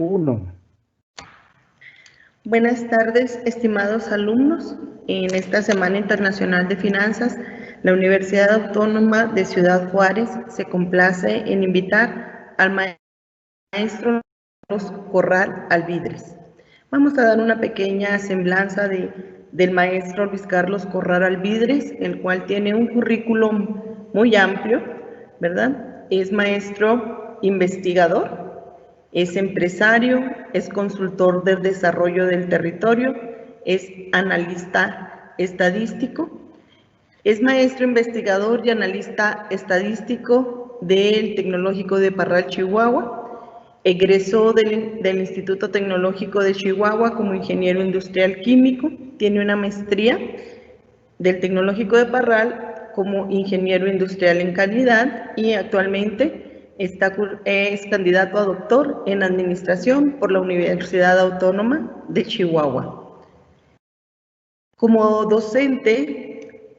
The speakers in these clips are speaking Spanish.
Uno. Buenas tardes, estimados alumnos. En esta Semana Internacional de Finanzas, la Universidad Autónoma de Ciudad Juárez se complace en invitar al maestro Carlos Corral Alvidres. Vamos a dar una pequeña semblanza del maestro Luis Carlos Corral Alvidres, el cual tiene un currículum muy amplio, ¿verdad? Es maestro investigador, es empresario, es consultor del desarrollo del territorio, es analista estadístico, es maestro investigador y analista estadístico del Tecnológico de Parral, Chihuahua. Egresó del Instituto Tecnológico de Chihuahua como ingeniero industrial químico. Tiene una maestría del Tecnológico de Parral como ingeniero industrial en calidad y actualmente es candidato a doctor en administración por la Universidad Autónoma de Chihuahua. Como docente,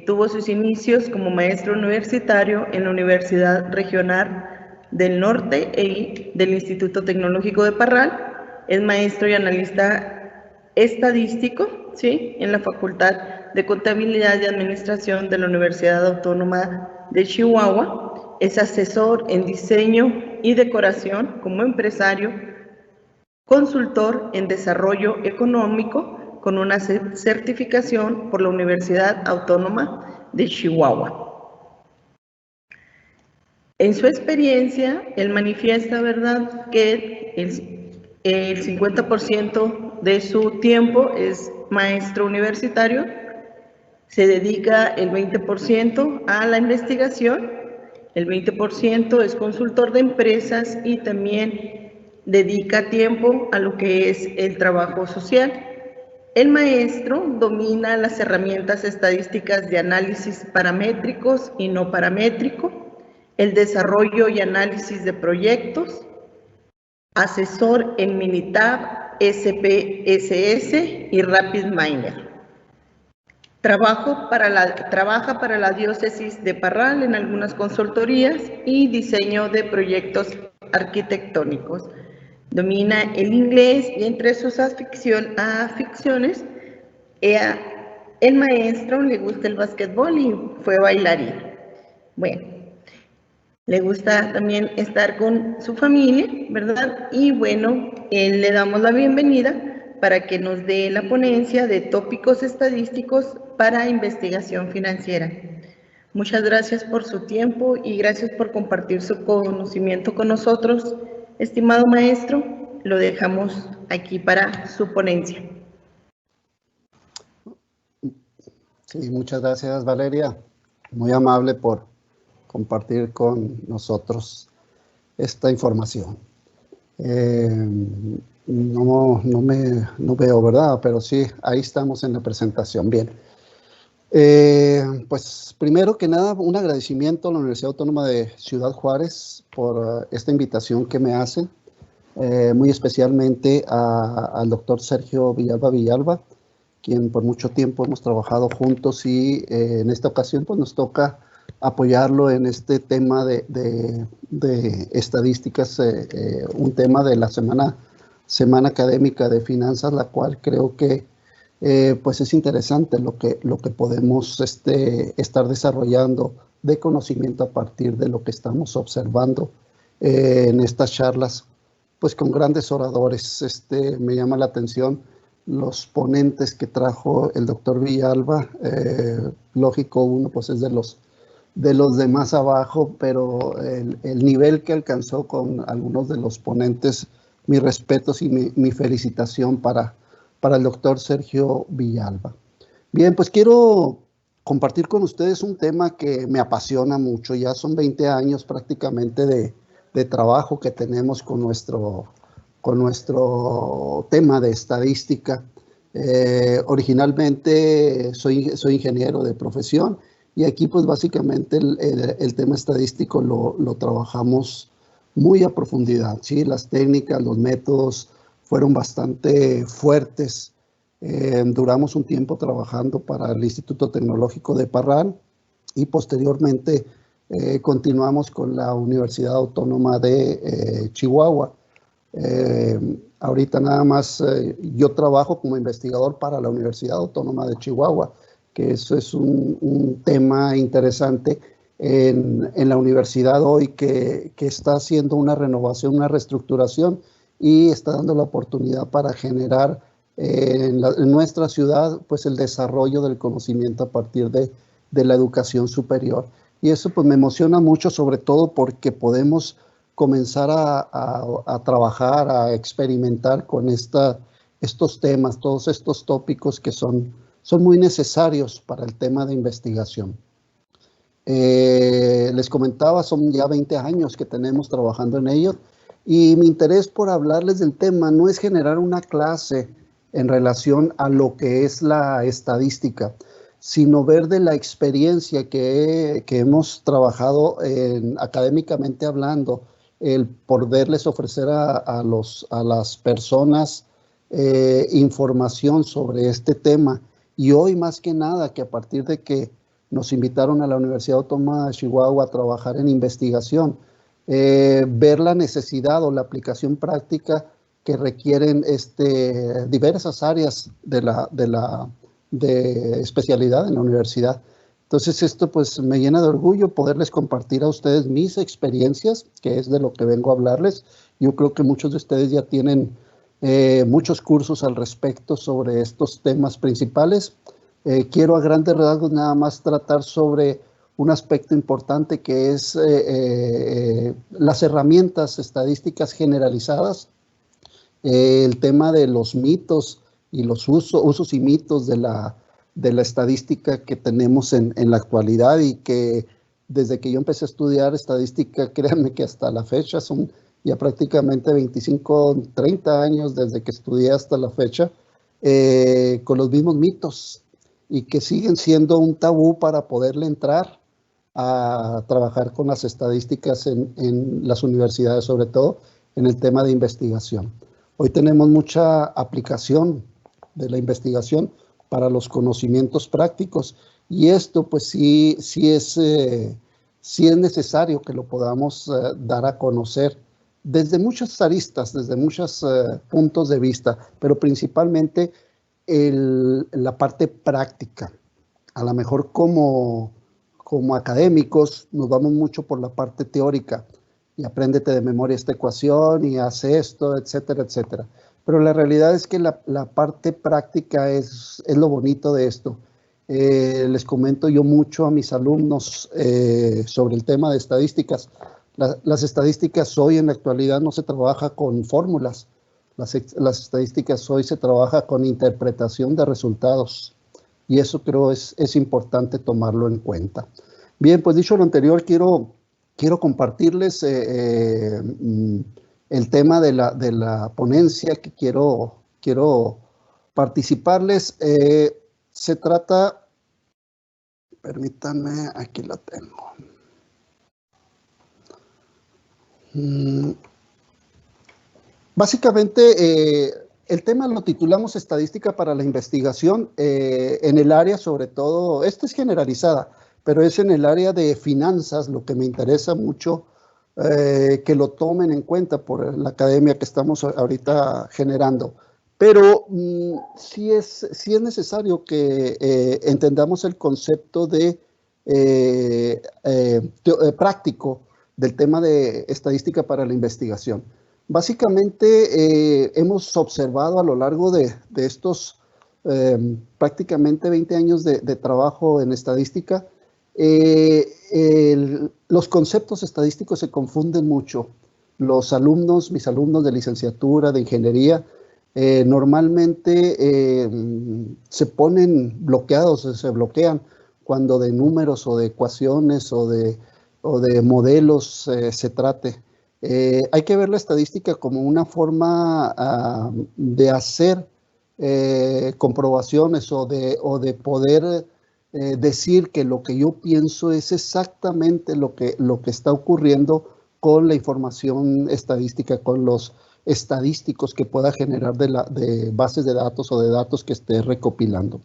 tuvo sus inicios como maestro universitario en la Universidad Regional del Norte y del Instituto Tecnológico de Parral. Es maestro y analista estadístico, ¿sí?, en la Facultad de Contabilidad y Administración de la Universidad Autónoma de Chihuahua. Es asesor en diseño y decoración como empresario, consultor en desarrollo económico con una certificación por la Universidad Autónoma de Chihuahua. En su experiencia, él manifiesta, ¿verdad?, que el 50% de su tiempo es maestro universitario, se dedica el 20% a la investigación, el 20% es consultor de empresas y también dedica tiempo a lo que es el trabajo social. El maestro domina las herramientas estadísticas de análisis paramétricos y no paramétrico, el desarrollo y análisis de proyectos, asesor en Minitab, SPSS y RapidMiner. Trabaja para la diócesis de Parral en algunas consultorías y diseño de proyectos arquitectónicos. Domina el inglés y entre sus aficiones, el maestro le gusta el básquetbol y fue bailarín. Bueno, le gusta también estar con su familia, ¿verdad? Y bueno, le damos la bienvenida para que nos dé la ponencia de tópicos estadísticos para investigación financiera. Muchas gracias por su tiempo y gracias por compartir su conocimiento con nosotros. Estimado maestro, lo dejamos aquí para su ponencia. Sí, muchas gracias, Valeria. Muy amable por compartir con nosotros esta información. No veo, ¿verdad? Pero sí, ahí estamos en la presentación. Bien. Pues primero que nada, un agradecimiento a la Universidad Autónoma de Ciudad Juárez por esta invitación que me hacen, muy especialmente al doctor Sergio Villalba, quien por mucho tiempo hemos trabajado juntos y en esta ocasión pues nos toca apoyarlo en este tema de estadísticas, un tema de la semana académica de finanzas, la cual creo que pues es interesante lo que podemos estar desarrollando de conocimiento a partir de lo que estamos observando en estas charlas, pues con grandes oradores. Me llama la atención los ponentes que trajo el doctor Villalba. Lógico, uno pues es de los de más abajo, pero el nivel que alcanzó con algunos de los ponentes, mis respetos y mi felicitación para el doctor Sergio Villalba. Bien, pues quiero compartir con ustedes un tema que me apasiona mucho. Ya son 20 años prácticamente de trabajo que tenemos con nuestro tema de estadística. Originalmente soy ingeniero de profesión y aquí pues básicamente el tema estadístico lo trabajamos muy a profundidad, ¿sí? Las técnicas, los métodos fueron bastante fuertes. Duramos un tiempo trabajando para el Instituto Tecnológico de Parral y posteriormente continuamos con la Universidad Autónoma de Chihuahua. Ahorita nada más yo trabajo como investigador para la Universidad Autónoma de Chihuahua, que eso es un tema interesante en la universidad hoy que está haciendo una renovación, una reestructuración y está dando la oportunidad para generar en nuestra ciudad pues el desarrollo del conocimiento a partir de la educación superior. Y eso pues me emociona mucho, sobre todo porque podemos comenzar a trabajar, a experimentar con estos temas, todos estos tópicos que son muy necesarios para el tema de investigación. Les comentaba, son ya 20 años que tenemos trabajando en ello y mi interés por hablarles del tema no es generar una clase en relación a lo que es la estadística, sino ver de la experiencia que hemos trabajado académicamente hablando, el poderles ofrecer a las personas información sobre este tema. Y hoy más que nada, que a partir de que nos invitaron a la Universidad Autónoma de Chihuahua a trabajar en investigación, ver la necesidad o la aplicación práctica que requieren diversas áreas de especialidad en la universidad. Entonces esto pues me llena de orgullo poderles compartir a ustedes mis experiencias, que es de lo que vengo a hablarles. Yo creo que muchos de ustedes ya tienen muchos cursos al respecto sobre estos temas principales. Quiero a grandes rasgos nada más tratar sobre un aspecto importante que es las herramientas estadísticas generalizadas, el tema de los mitos y los usos y mitos de la estadística que tenemos en la actualidad y que desde que yo empecé a estudiar estadística, créanme que hasta la fecha son ya prácticamente 25, 30 años desde que estudié hasta la fecha, con los mismos mitos y que siguen siendo un tabú para poderle entrar a trabajar con las estadísticas en las universidades, sobre todo en el tema de investigación. Hoy tenemos mucha aplicación de la investigación para los conocimientos prácticos y esto pues sí es necesario que lo podamos dar a conocer desde muchas aristas, desde muchos puntos de vista, pero principalmente la parte práctica. A lo mejor como académicos nos vamos mucho por la parte teórica y apréndete de memoria esta ecuación y hace esto, etcétera, etcétera. Pero la realidad es que la parte práctica es lo bonito de esto. Les comento yo mucho a mis alumnos sobre el tema de estadísticas. Las estadísticas hoy en la actualidad no se trabaja con fórmulas. Las estadísticas hoy se trabaja con interpretación de resultados. Y eso creo es importante tomarlo en cuenta. Bien, pues dicho lo anterior, quiero compartirles el tema de la ponencia que quiero participarles. Se trata, permítanme, aquí la tengo. Básicamente, el tema lo titulamos Estadística para la Investigación en el área, sobre todo, esta es generalizada, pero es en el área de finanzas, lo que me interesa mucho que lo tomen en cuenta por la academia que estamos ahorita generando. Pero sí es necesario que entendamos el concepto de práctico del tema de estadística para la investigación. Básicamente hemos observado a lo largo de estos prácticamente 20 años de trabajo en estadística, los conceptos estadísticos se confunden mucho. Los alumnos, mis alumnos de licenciatura, de ingeniería, normalmente se ponen bloqueados, se bloquean cuando de números o de ecuaciones o de modelos se trate. Hay que ver la estadística como una forma de hacer comprobaciones o de poder decir que lo que yo pienso es exactamente lo que está ocurriendo con la información estadística, con los estadísticos que pueda generar de bases de datos o de datos que esté recopilando.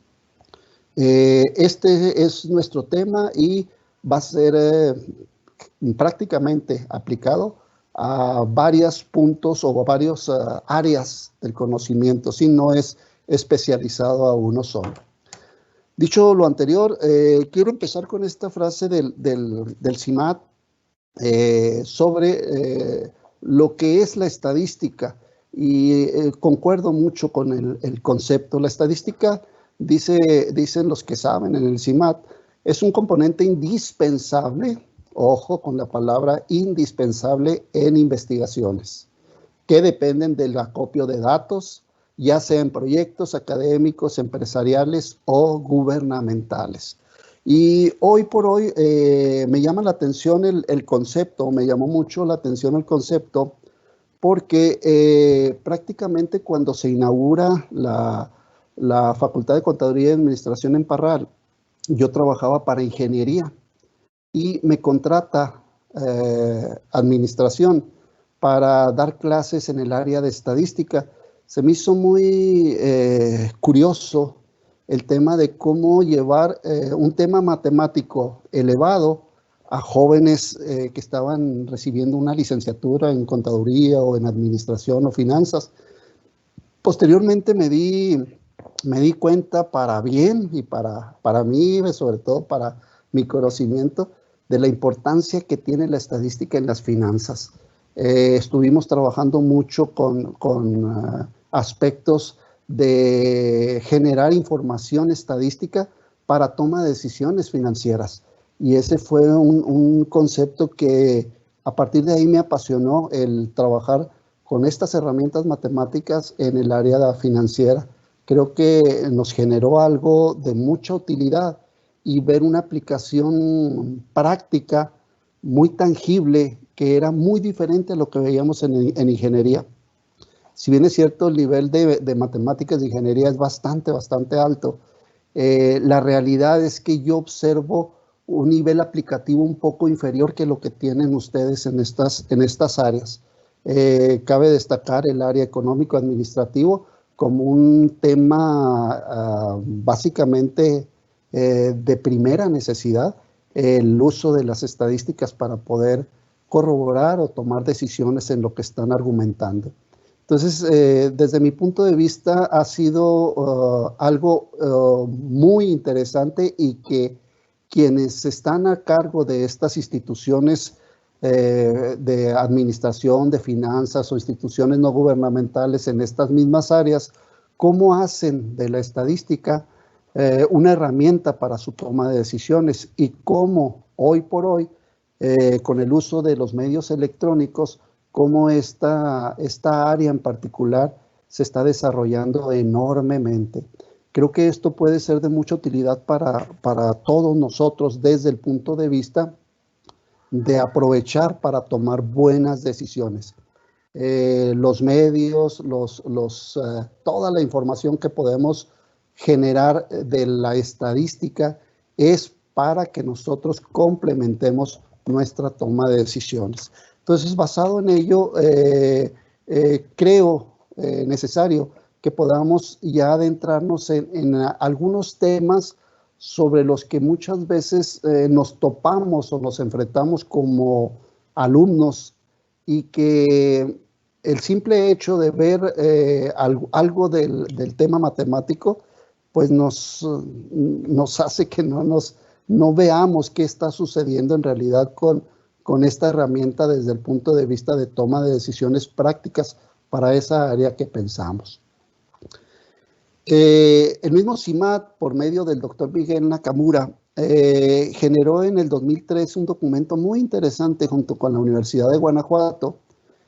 Este es nuestro tema y va a ser prácticamente aplicado a varios puntos o a varias áreas del conocimiento, si no es especializado a uno solo. Dicho lo anterior, quiero empezar con esta frase del CIMAD sobre lo que es la estadística, y concuerdo mucho con el concepto. La estadística, dicen los que saben en el CIMAD, es un componente indispensable, ojo con la palabra indispensable, en investigaciones que dependen del acopio de datos, ya sea en proyectos académicos, empresariales o gubernamentales. Y hoy por hoy me llama la atención el concepto, me llamó mucho la atención el concepto, porque prácticamente cuando se inaugura la Facultad de Contaduría y Administración en Parral, yo trabajaba para ingeniería y me contrata administración para dar clases en el área de estadística. Se me hizo muy curioso el tema de cómo llevar un tema matemático elevado a jóvenes que estaban recibiendo una licenciatura en contaduría o en administración o finanzas. Posteriormente me di cuenta, para bien y para mí, sobre todo para mi conocimiento, de la importancia que tiene la estadística en las finanzas. Estuvimos trabajando mucho con aspectos de generar información estadística para toma de decisiones financieras. Y ese fue un concepto que a partir de ahí me apasionó, el trabajar con estas herramientas matemáticas en el área financiera. Creo que nos generó algo de mucha utilidad, y ver una aplicación práctica muy tangible que era muy diferente a lo que veíamos en ingeniería. Si bien es cierto, el nivel de matemáticas de ingeniería es bastante alto, la realidad es que yo observo un nivel aplicativo un poco inferior que lo que tienen ustedes en estas áreas. Cabe destacar el área económico-administrativo como un tema básicamente de primera necesidad, el uso de las estadísticas para poder corroborar o tomar decisiones en lo que están argumentando. Entonces, desde mi punto de vista, ha sido algo muy interesante, y que quienes están a cargo de estas instituciones de administración, de finanzas o instituciones no gubernamentales en estas mismas áreas, cómo hacen de la estadística una herramienta para su toma de decisiones, y cómo hoy por hoy, con el uso de los medios electrónicos, cómo esta área en particular se está desarrollando enormemente. Creo que esto puede ser de mucha utilidad para todos nosotros, desde el punto de vista de aprovechar para tomar buenas decisiones. Los medios, toda la información que podemos generar de la estadística es para que nosotros complementemos nuestra toma de decisiones. Entonces, basado en ello, creo necesario que podamos ya adentrarnos en algunos temas sobre los que muchas veces nos topamos o nos enfrentamos como alumnos, y que el simple hecho de ver algo del tema matemático, pues nos hace que no veamos qué está sucediendo en realidad con esta herramienta desde el punto de vista de toma de decisiones prácticas para esa área que pensamos. El mismo CIMAD, por medio del doctor Miguel Nakamura, generó en el 2003 un documento muy interesante junto con la Universidad de Guanajuato,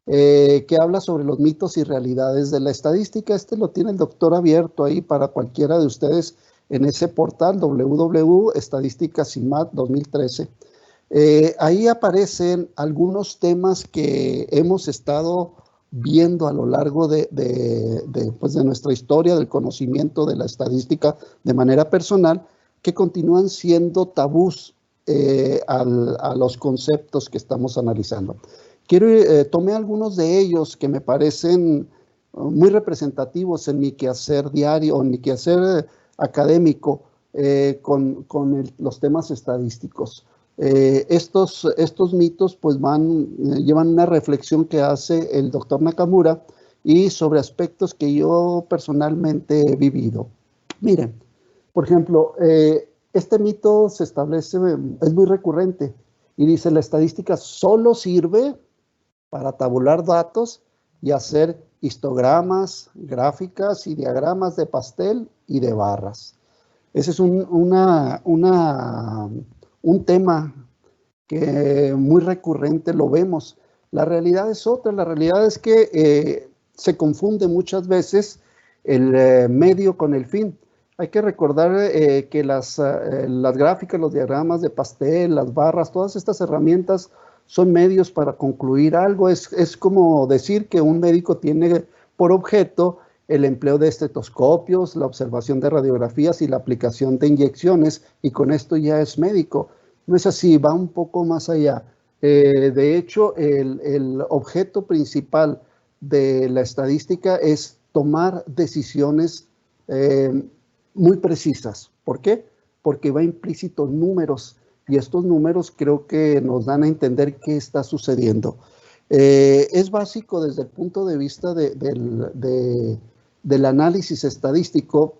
que habla sobre los mitos y realidades de la estadística. Este lo tiene el doctor abierto ahí para cualquiera de ustedes en ese portal www.estadísticacimad 2013. Ahí aparecen algunos temas que hemos estado viendo a lo largo de nuestra historia del conocimiento de la estadística de manera personal, que continúan siendo tabús a los conceptos que estamos analizando. Tomé algunos de ellos que me parecen muy representativos en mi quehacer diario, en mi quehacer académico, con los temas estadísticos. Estos mitos pues llevan una reflexión que hace el doctor Nakamura y sobre aspectos que yo personalmente he vivido. Miren, por ejemplo, este mito se establece, es muy recurrente y dice: la estadística solo sirve para tabular datos y hacer histogramas, gráficas y diagramas de pastel y de barras. Ese es un tema que muy recurrente lo vemos. La realidad es otra, la realidad es que se confunde muchas veces el medio con el fin. Hay que recordar que las gráficas, los diagramas de pastel, las barras, todas estas herramientas son medios para concluir algo. Es como decir que un médico tiene por objeto el empleo de estetoscopios, la observación de radiografías y la aplicación de inyecciones, y con esto ya es médico. No es así, va un poco más allá. De hecho, el objeto principal de la estadística es tomar decisiones muy precisas. ¿Por qué? Porque va implícito números, y estos números creo que nos dan a entender qué está sucediendo. Es básico desde el punto de vista del análisis estadístico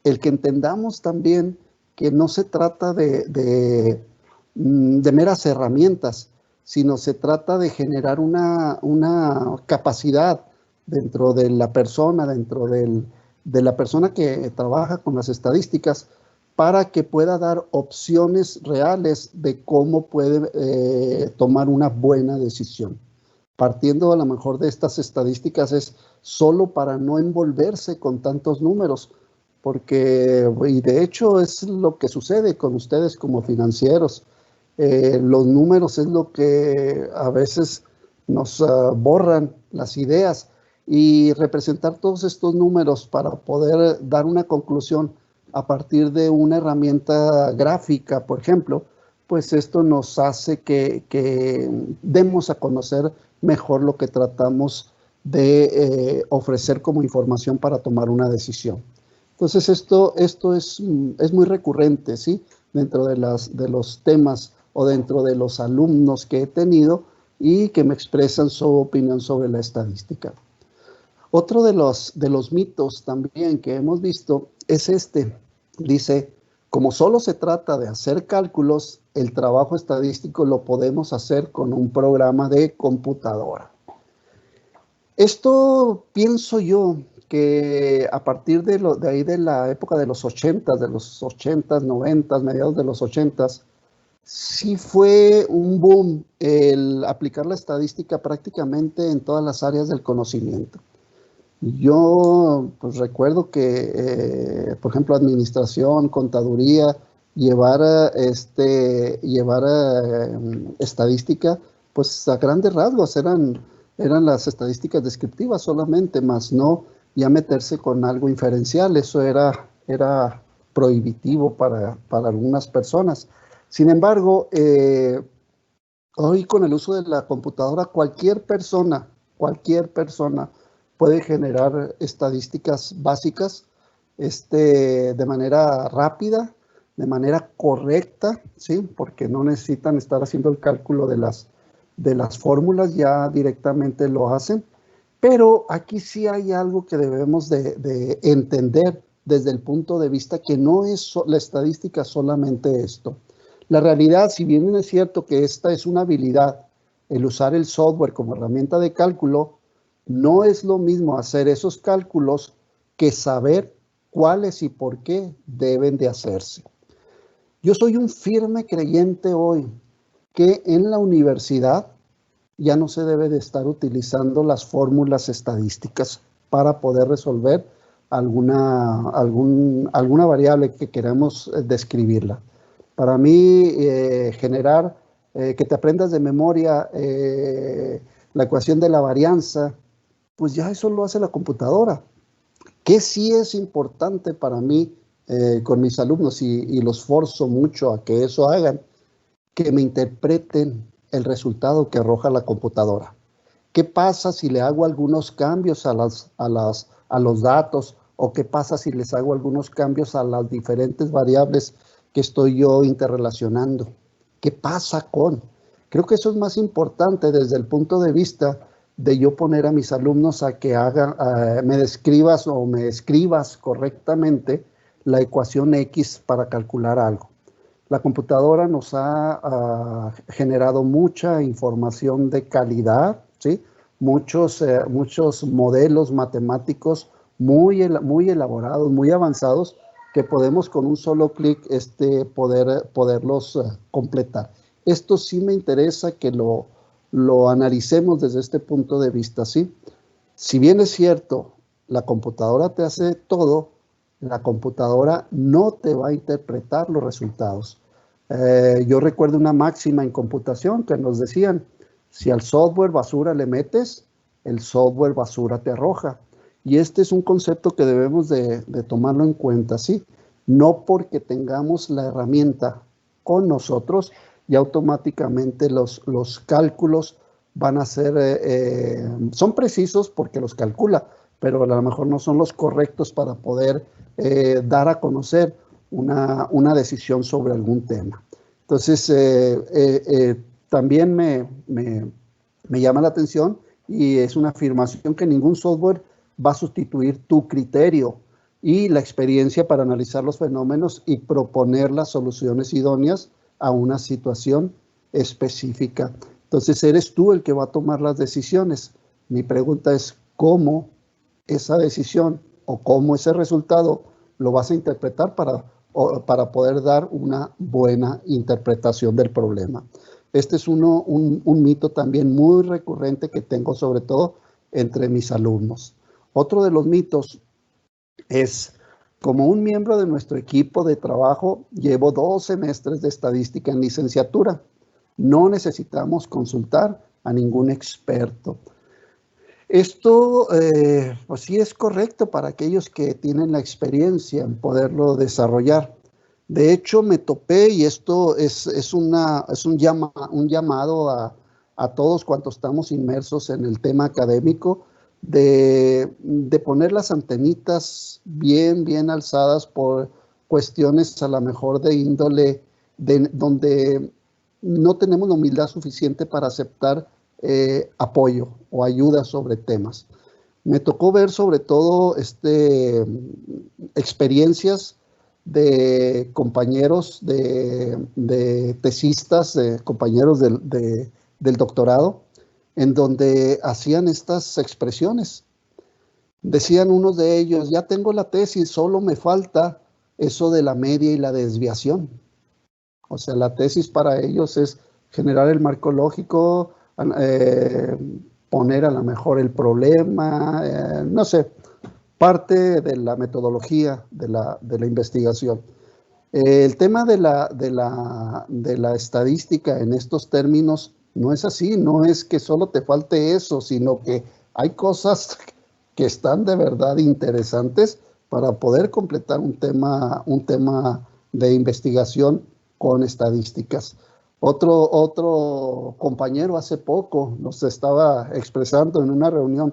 el que entendamos también que no se trata de meras herramientas, sino se trata de generar una capacidad dentro de la persona, de la persona que trabaja con las estadísticas, para que pueda dar opciones reales de cómo puede tomar una buena decisión. Partiendo a lo mejor de estas estadísticas es solo para no envolverse con tantos números, porque, y de hecho es lo que sucede con ustedes como financieros. Los números es lo que a veces nos borran las ideas, y representar todos estos números para poder dar una conclusión a partir de una herramienta gráfica, por ejemplo, pues esto nos hace que demos a conocer mejor lo que tratamos de ofrecer como información para tomar una decisión. Entonces esto es muy recurrente, ¿sí? Dentro de los temas o dentro de los alumnos que he tenido y que me expresan su opinión sobre la estadística. Otro de los mitos también que hemos visto es este. Dice: como solo se trata de hacer cálculos, el trabajo estadístico lo podemos hacer con un programa de computadora. Esto pienso yo que a partir de ahí de la época de los 80s, 90s, mediados de los 80s, sí fue un boom el aplicar la estadística prácticamente en todas las áreas del conocimiento. Yo pues recuerdo que, por ejemplo, administración, contaduría, llevar estadística, pues a grandes rasgos eran las estadísticas descriptivas solamente, más no ya meterse con algo inferencial. Eso era prohibitivo para algunas personas. Sin embargo, hoy con el uso de la computadora, cualquier persona puede generar estadísticas básicas de manera rápida, de manera correcta, ¿sí? Porque no necesitan estar haciendo el cálculo de las fórmulas, ya directamente lo hacen. Pero aquí sí hay algo que debemos de entender desde el punto de vista que no es la estadística solamente esto. La realidad, si bien es cierto que esta es una habilidad, el usar el software como herramienta de cálculo, no es lo mismo hacer esos cálculos que saber cuáles y por qué deben de hacerse. Yo soy un firme creyente hoy que en la universidad ya no se debe de estar utilizando las fórmulas estadísticas para poder resolver alguna variable que queramos describirla. Para mí, que te aprendas de memoria la ecuación de la varianza, pues ya eso lo hace la computadora. Que sí es importante para mí con mis alumnos, y los forzo mucho a que eso hagan, que me interpreten el resultado que arroja la computadora. ¿Qué pasa si le hago algunos cambios a los datos? ¿O qué pasa si les hago algunos cambios a las diferentes variables que estoy yo interrelacionando? ¿Qué pasa con? Creo que eso es más importante desde el punto de vista de yo poner a mis alumnos a que me describas o me escribas correctamente la ecuación X para calcular algo. La computadora nos ha generado mucha información de calidad, ¿sí? Muchos modelos matemáticos muy elaborados, muy avanzados, que podemos con un solo clic poderlos completar. Esto sí me interesa que lo analicemos desde este punto de vista, ¿sí? Si bien es cierto, la computadora te hace todo, la computadora no te va a interpretar los resultados. Yo recuerdo una máxima en computación que nos decían, si al software basura le metes, el software basura te arroja. Y este es un concepto que debemos de tomarlo en cuenta, ¿sí? No porque tengamos la herramienta con nosotros, y automáticamente los cálculos van a ser, son precisos porque los calcula, pero a lo mejor no son los correctos para poder dar a conocer una decisión sobre algún tema. Entonces, también me llama la atención y es una afirmación que ningún software va a sustituir tu criterio y la experiencia para analizar los fenómenos y proponer las soluciones idóneas a una situación específica. Entonces, eres tú el que va a tomar las decisiones. Mi pregunta es, ¿cómo esa decisión o cómo ese resultado lo vas a interpretar para poder dar una buena interpretación del problema? Este es un mito también muy recurrente que tengo, sobre todo entre mis alumnos. Otro de los mitos es, como un miembro de nuestro equipo de trabajo, llevo 2 semestres de estadística en licenciatura. No necesitamos consultar a ningún experto. Esto, pues sí es correcto para aquellos que tienen la experiencia en poderlo desarrollar. De hecho, me topé, y esto es un llamado a todos cuantos estamos inmersos en el tema académico, de poner las antenitas bien alzadas por cuestiones a lo mejor de índole donde no tenemos la humildad suficiente para aceptar apoyo o ayuda sobre temas. Me tocó ver sobre todo experiencias de compañeros, de tesistas, de compañeros del doctorado, en donde hacían estas expresiones. Decían unos de ellos, ya tengo la tesis, solo me falta eso de la media y la desviación. O sea, la tesis para ellos es generar el marco lógico, poner a lo mejor el problema, no sé, parte de la metodología de la investigación. El tema de la estadística en estos términos no es así, no es que solo te falte eso, sino que hay cosas que están de verdad interesantes para poder completar un tema de investigación con estadísticas. Otro compañero hace poco nos estaba expresando en una reunión,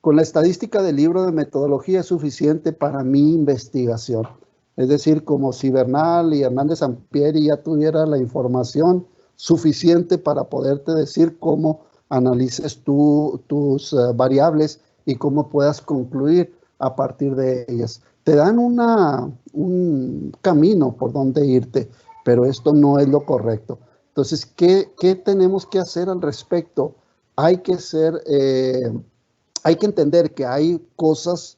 con la estadística del libro de metodología es suficiente para mi investigación. Es decir, como si Bernal y Hernández Sampieri ya tuvieran la información suficiente para poderte decir cómo analices tus variables y cómo puedas concluir a partir de ellas. Te dan un camino por donde irte, pero esto no es lo correcto. Entonces, ¿qué tenemos que hacer al respecto? Hay que entender que hay cosas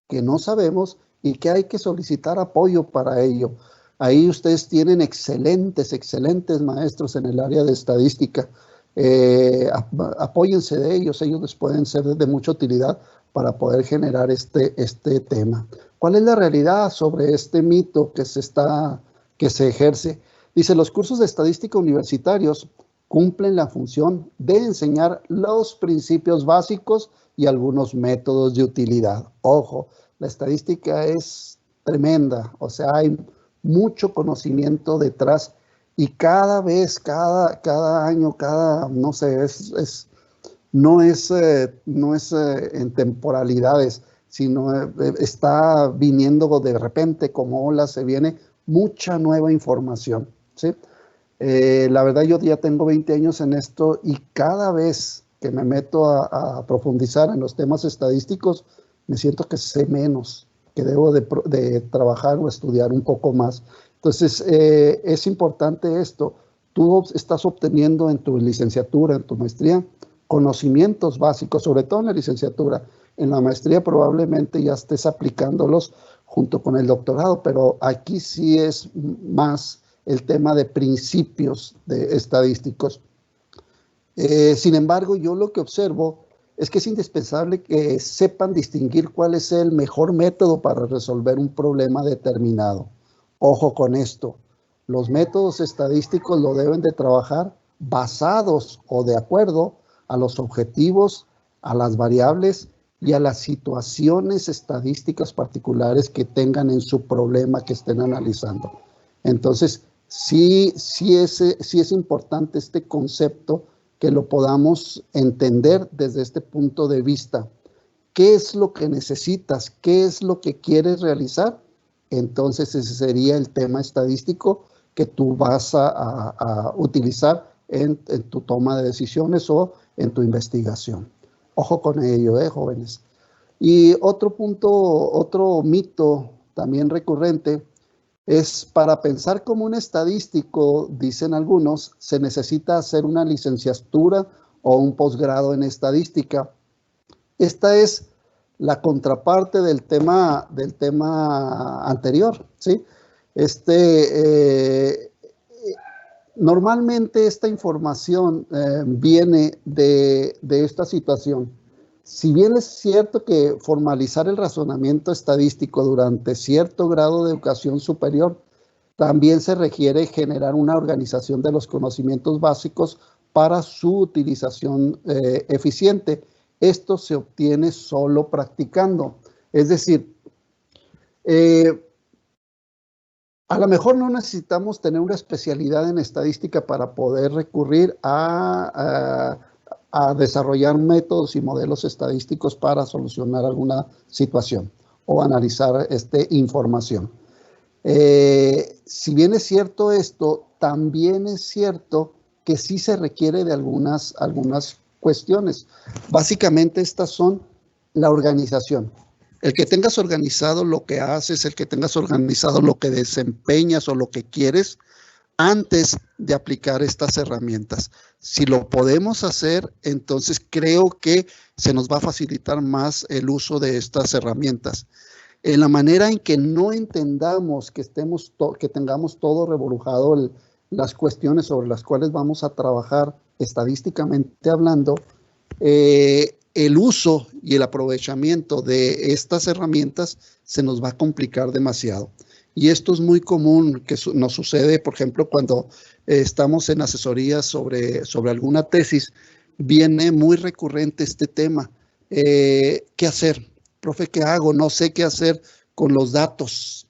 que no sabemos y que hay que solicitar apoyo para ello. Ahí ustedes tienen excelentes maestros en el área de estadística. Apóyense de ellos les pueden ser de mucha utilidad para poder generar este tema. ¿Cuál es la realidad sobre este mito que se ejerce? Dice, los cursos de estadística universitarios cumplen la función de enseñar los principios básicos y algunos métodos de utilidad. Ojo, la estadística es tremenda, o sea, hay mucho conocimiento detrás y cada vez, cada año, no sé, no es en temporalidades, sino está viniendo de repente como olas, se viene mucha nueva información, ¿sí? La verdad, yo ya tengo 20 años en esto y cada vez que me meto a profundizar en los temas estadísticos, me siento que sé menos, que debo de trabajar o estudiar un poco más. Entonces, es importante esto. Tú estás obteniendo en tu licenciatura, en tu maestría, conocimientos básicos, sobre todo en la licenciatura. En la maestría probablemente ya estés aplicándolos junto con el doctorado, pero aquí sí es más el tema de principios estadísticos. Sin embargo, yo lo que observo es que es indispensable que sepan distinguir cuál es el mejor método para resolver un problema determinado. Ojo con esto, los métodos estadísticos lo deben de trabajar basados o de acuerdo a los objetivos, a las variables y a las situaciones estadísticas particulares que tengan en su problema que estén analizando. Entonces, sí es importante este concepto que lo podamos entender desde este punto de vista. ¿Qué es lo que necesitas? ¿Qué es lo que quieres realizar? Entonces ese sería el tema estadístico que tú vas a utilizar en tu toma de decisiones o en tu investigación. Ojo con ello, jóvenes. Y otro punto, otro mito también recurrente es para pensar como un estadístico, dicen algunos, se necesita hacer una licenciatura o un posgrado en estadística. Esta es la contraparte del tema anterior, ¿sí? Normalmente esta información viene de esta situación. Si bien es cierto que formalizar el razonamiento estadístico durante cierto grado de educación superior, también se requiere generar una organización de los conocimientos básicos para su utilización eficiente. Esto se obtiene solo practicando. Es decir, a lo mejor no necesitamos tener una especialidad en estadística para poder recurrir a desarrollar métodos y modelos estadísticos para solucionar alguna situación o analizar información. Si bien es cierto esto, también es cierto que sí se requiere de algunas cuestiones. Básicamente estas son la organización. El que tengas organizado lo que haces, el que tengas organizado lo que desempeñas o lo que quieres antes de aplicar estas herramientas. Si lo podemos hacer, entonces creo que se nos va a facilitar más el uso de estas herramientas. En la manera en que no entendamos que tengamos todo reborujado las cuestiones sobre las cuales vamos a trabajar estadísticamente hablando, el uso y el aprovechamiento de estas herramientas se nos va a complicar demasiado. Y esto es muy común que nos sucede, por ejemplo, cuando estamos en asesorías sobre alguna tesis, viene muy recurrente este tema. ¿Qué hacer? Profe, ¿qué hago? No sé qué hacer con los datos.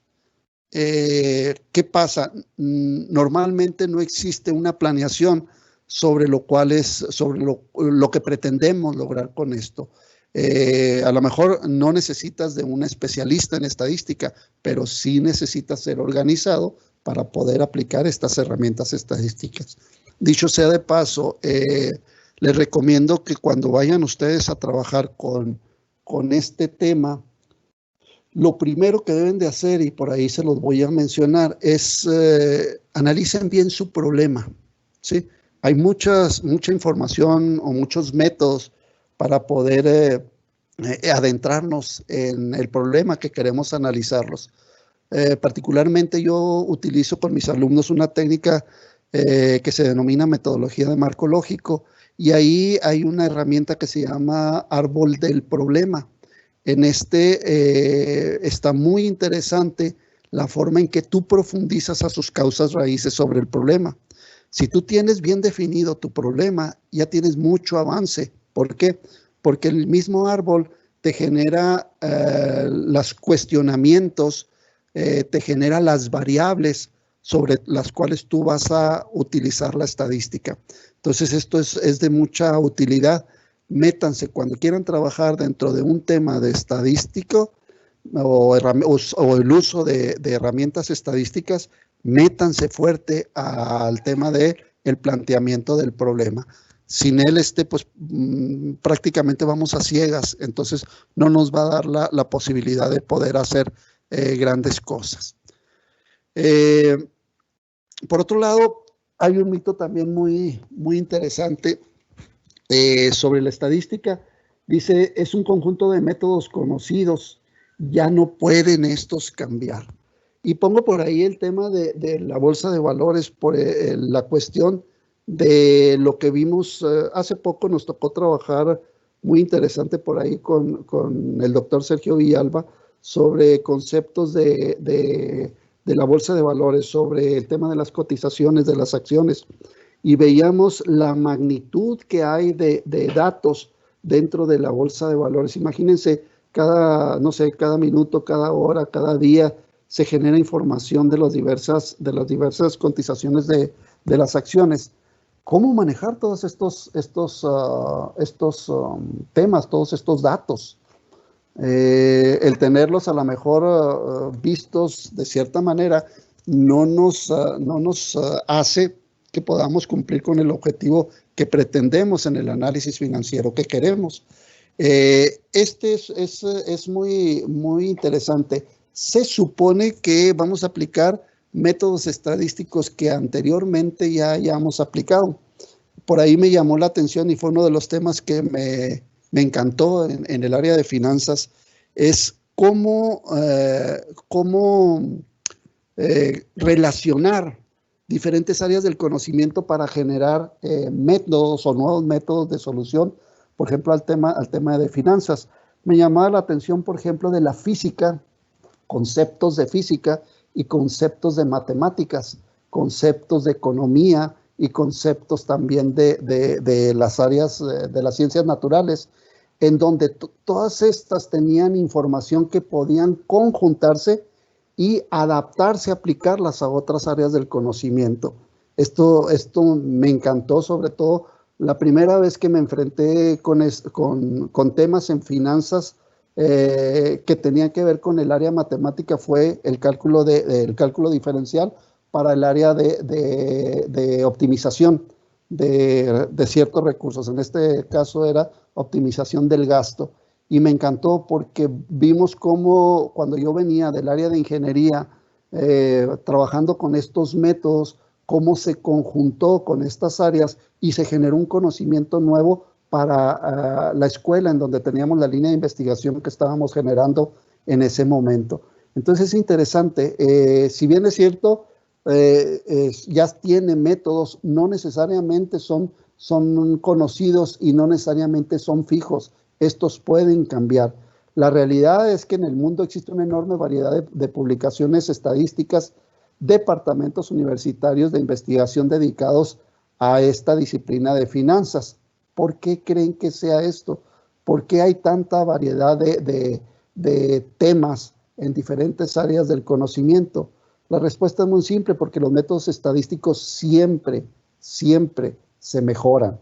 ¿Qué pasa? Normalmente no existe una planeación sobre lo que pretendemos lograr con esto. A lo mejor no necesitas de un especialista en estadística, pero sí necesitas ser organizado para poder aplicar estas herramientas estadísticas. Dicho sea de paso, les recomiendo que cuando vayan ustedes a trabajar con este tema, lo primero que deben de hacer, y por ahí se los voy a mencionar, es analicen bien su problema, ¿sí? Hay mucha información o muchos métodos para poder adentrarnos en el problema que queremos analizarlos. Particularmente yo utilizo con mis alumnos una técnica que se denomina metodología de marco lógico, y ahí hay una herramienta que se llama árbol del problema. En está muy interesante la forma en que tú profundizas a sus causas raíces sobre el problema. Si tú tienes bien definido tu problema, ya tienes mucho avance. ¿Por qué? Porque el mismo árbol te genera los cuestionamientos, te genera las variables sobre las cuales tú vas a utilizar la estadística. Entonces, esto es de mucha utilidad. Métanse cuando quieran trabajar dentro de un tema de estadístico o el uso de herramientas estadísticas, métanse fuerte al tema de el planteamiento del problema. Sin él, pues prácticamente vamos a ciegas, entonces no nos va a dar la posibilidad de poder hacer grandes cosas. Por otro lado, hay un mito también muy interesante sobre la estadística. Dice, es un conjunto de métodos conocidos, ya no pueden estos cambiar. Y pongo por ahí el tema de la bolsa de valores por la cuestión de lo que vimos hace poco. Nos tocó trabajar muy interesante por ahí con el doctor Sergio Villalba sobre conceptos de la bolsa de valores, sobre el tema de las cotizaciones de las acciones, y veíamos la magnitud que hay de datos dentro de la bolsa de valores. Imagínense, cada minuto, cada hora, cada día se genera información de las diversas cotizaciones de las acciones. ¿Cómo manejar todos estos temas, todos estos datos? El tenerlos a lo mejor vistos de cierta manera no nos hace que podamos cumplir con el objetivo que pretendemos en el análisis financiero que queremos. Es muy interesante. Se supone que vamos a aplicar métodos estadísticos que anteriormente ya hayamos aplicado. Por ahí me llamó la atención y fue uno de los temas que me encantó en el área de finanzas, es cómo relacionar diferentes áreas del conocimiento para generar métodos o nuevos métodos de solución, por ejemplo, al tema de finanzas. Me llamaba la atención, por ejemplo, de la física, conceptos de física y conceptos de matemáticas, conceptos de economía y conceptos también de las áreas de las ciencias naturales, en donde todas estas tenían información que podían conjuntarse y adaptarse, aplicarlas a otras áreas del conocimiento. Esto me encantó, sobre todo la primera vez que me enfrenté con temas en finanzas que tenían que ver con el área matemática, fue el cálculo diferencial para el área de optimización de ciertos recursos. En este caso era optimización del gasto. Y me encantó porque vimos cómo cuando yo venía del área de ingeniería, trabajando con estos métodos, cómo se conjuntó con estas áreas y se generó un conocimiento nuevo para la escuela en donde teníamos la línea de investigación que estábamos generando en ese momento. Entonces es interesante, si bien es cierto, ya tiene métodos, no necesariamente son conocidos y no necesariamente son fijos. Estos pueden cambiar. La realidad es que en el mundo existe una enorme variedad de publicaciones estadísticas, departamentos universitarios de investigación dedicados a esta disciplina de finanzas. ¿Por qué creen que sea esto? ¿Por qué hay tanta variedad de temas en diferentes áreas del conocimiento? La respuesta es muy simple, porque los métodos estadísticos siempre se mejoran.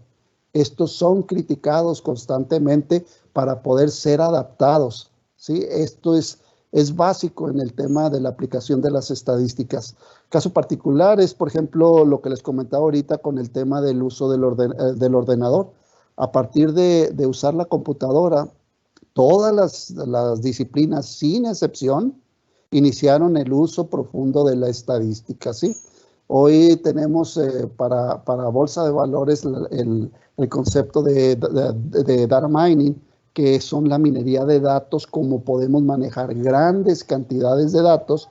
Estos son criticados constantemente para poder ser adaptados, ¿sí? Esto es básico en el tema de la aplicación de las estadísticas. Caso particular es, por ejemplo, lo que les comentaba ahorita con el tema del uso del ordenador. A partir de usar la computadora, todas las disciplinas, sin excepción, iniciaron el uso profundo de la estadística, ¿sí? Hoy tenemos para bolsa de valores el concepto de data mining, que son la minería de datos, como podemos manejar grandes cantidades de datos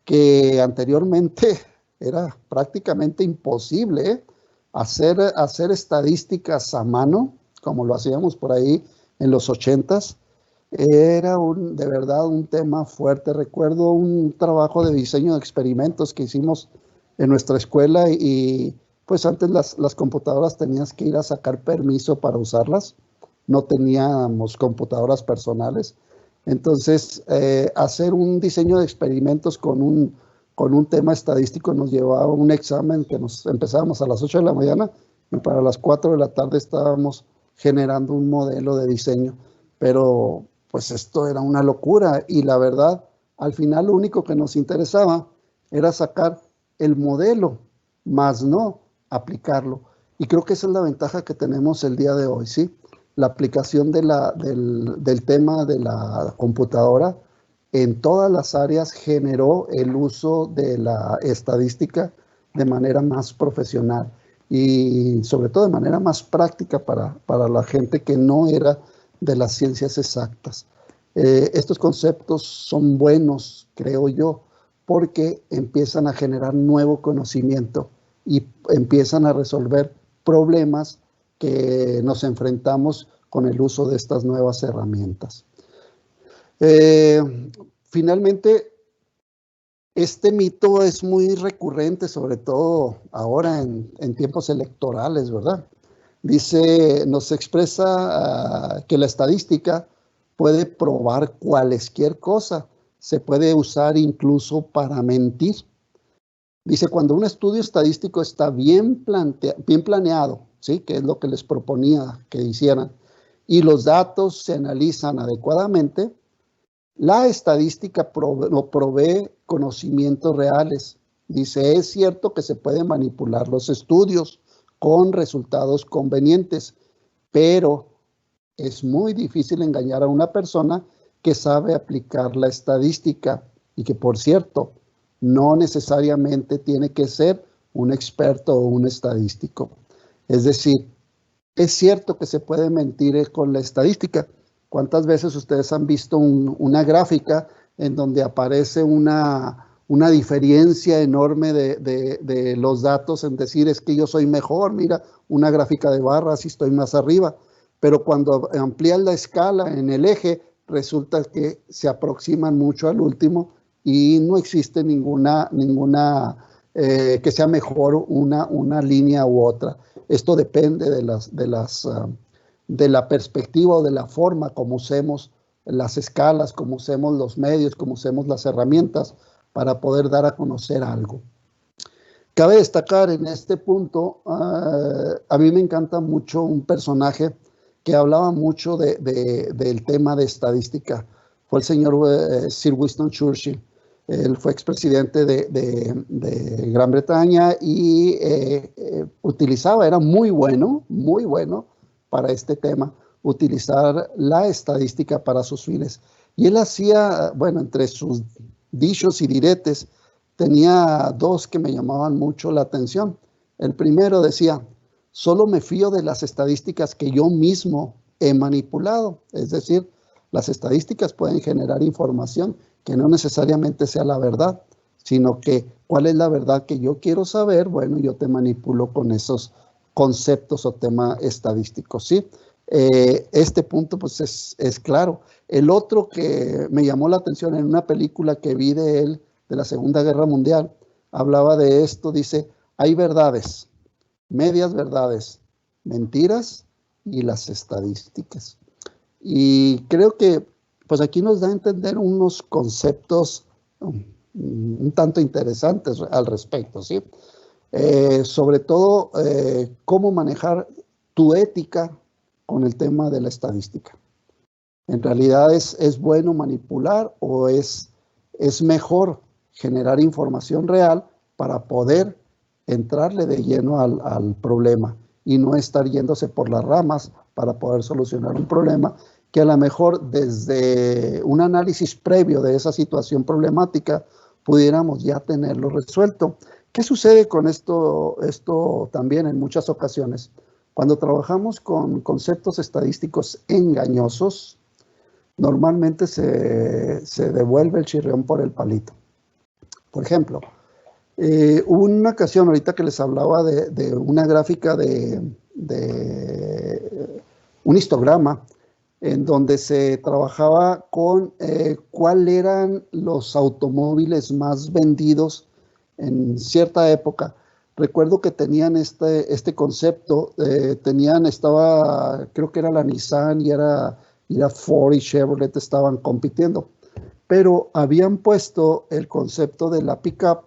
que anteriormente era prácticamente imposible hacer estadísticas a mano, como lo hacíamos por ahí en los 80s. Era de verdad un tema fuerte. Recuerdo un trabajo de diseño de experimentos que hicimos en nuestra escuela y pues antes las computadoras tenías que ir a sacar permiso para usarlas. No teníamos computadoras personales. Entonces, hacer un diseño de experimentos con un tema estadístico nos llevaba a un examen que empezábamos a las 8 de la mañana y para las 4 de la tarde estábamos generando un modelo de diseño. Pero pues esto era una locura y la verdad, al final lo único que nos interesaba era sacar el modelo, más no aplicarlo. Y creo que esa es la ventaja que tenemos el día de hoy, ¿sí? La aplicación del tema de la computadora en todas las áreas generó el uso de la estadística de manera más profesional y sobre todo de manera más práctica para la gente que no era de las ciencias exactas. Estos conceptos son buenos, creo yo, porque empiezan a generar nuevo conocimiento y empiezan a resolver problemas que nos enfrentamos con el uso de estas nuevas herramientas. Finalmente, este mito es muy recurrente, sobre todo ahora en tiempos electorales, ¿verdad? Dice, nos expresa que la estadística puede probar cualquier cosa, se puede usar incluso para mentir. Dice, cuando un estudio estadístico está bien planeado, ¿sí? Que es lo que les proponía que hicieran, y los datos se analizan adecuadamente, la estadística provee conocimientos reales. Dice, es cierto que se pueden manipular los estudios con resultados convenientes, pero es muy difícil engañar a una persona que sabe aplicar la estadística y que, por cierto, no necesariamente tiene que ser un experto o un estadístico. Es decir, es cierto que se puede mentir con la estadística. ¿Cuántas veces ustedes han visto una gráfica en donde aparece una diferencia enorme de los datos en decir es que yo soy mejor, mira, una gráfica de barras y estoy más arriba? Pero cuando amplían la escala en el eje, resulta que se aproximan mucho al último y no existe ninguna que sea mejor una línea u otra. Esto depende de la perspectiva o de la forma como usemos las escalas, como usemos los medios, como usemos las herramientas para poder dar a conocer algo. Cabe destacar en este punto, a mí me encanta mucho un personaje que hablaba mucho del tema de estadística. Fue el señor Sir Winston Churchill. Él fue expresidente de Gran Bretaña y utilizaba, era muy bueno para este tema, utilizar la estadística para sus fines. Y él hacía, bueno, entre sus dichos y diretes, tenía dos que me llamaban mucho la atención. El primero decía, solo me fío de las estadísticas que yo mismo he manipulado. Es decir, las estadísticas pueden generar información que no necesariamente sea la verdad, sino que cuál es la verdad que yo quiero saber. Bueno, yo te manipulo con esos conceptos o temas estadísticos, ¿sí? Este punto pues es claro. El otro que me llamó la atención en una película que vi de él, de la Segunda Guerra Mundial, hablaba de esto, dice, hay verdades, medias verdades, mentiras y las estadísticas. Y creo que pues aquí nos da a entender unos conceptos un tanto interesantes al respecto, ¿sí? Sobre todo, cómo manejar tu ética con el tema de la estadística. ¿En realidad es bueno manipular o es mejor generar información real para poder entrarle de lleno al problema y no estar yéndose por las ramas para poder solucionar un problema que a lo mejor desde un análisis previo de esa situación problemática pudiéramos ya tenerlo resuelto? ¿Qué sucede con esto también en muchas ocasiones? Cuando trabajamos con conceptos estadísticos engañosos, normalmente se devuelve el chirrión por el palito. Por ejemplo, hubo una ocasión ahorita que les hablaba de una gráfica de un histograma en donde se trabajaba con cuáles eran los automóviles más vendidos en cierta época. Recuerdo que tenían este concepto, creo que era la Nissan y era Ford y Chevrolet estaban compitiendo, pero habían puesto el concepto de la pickup,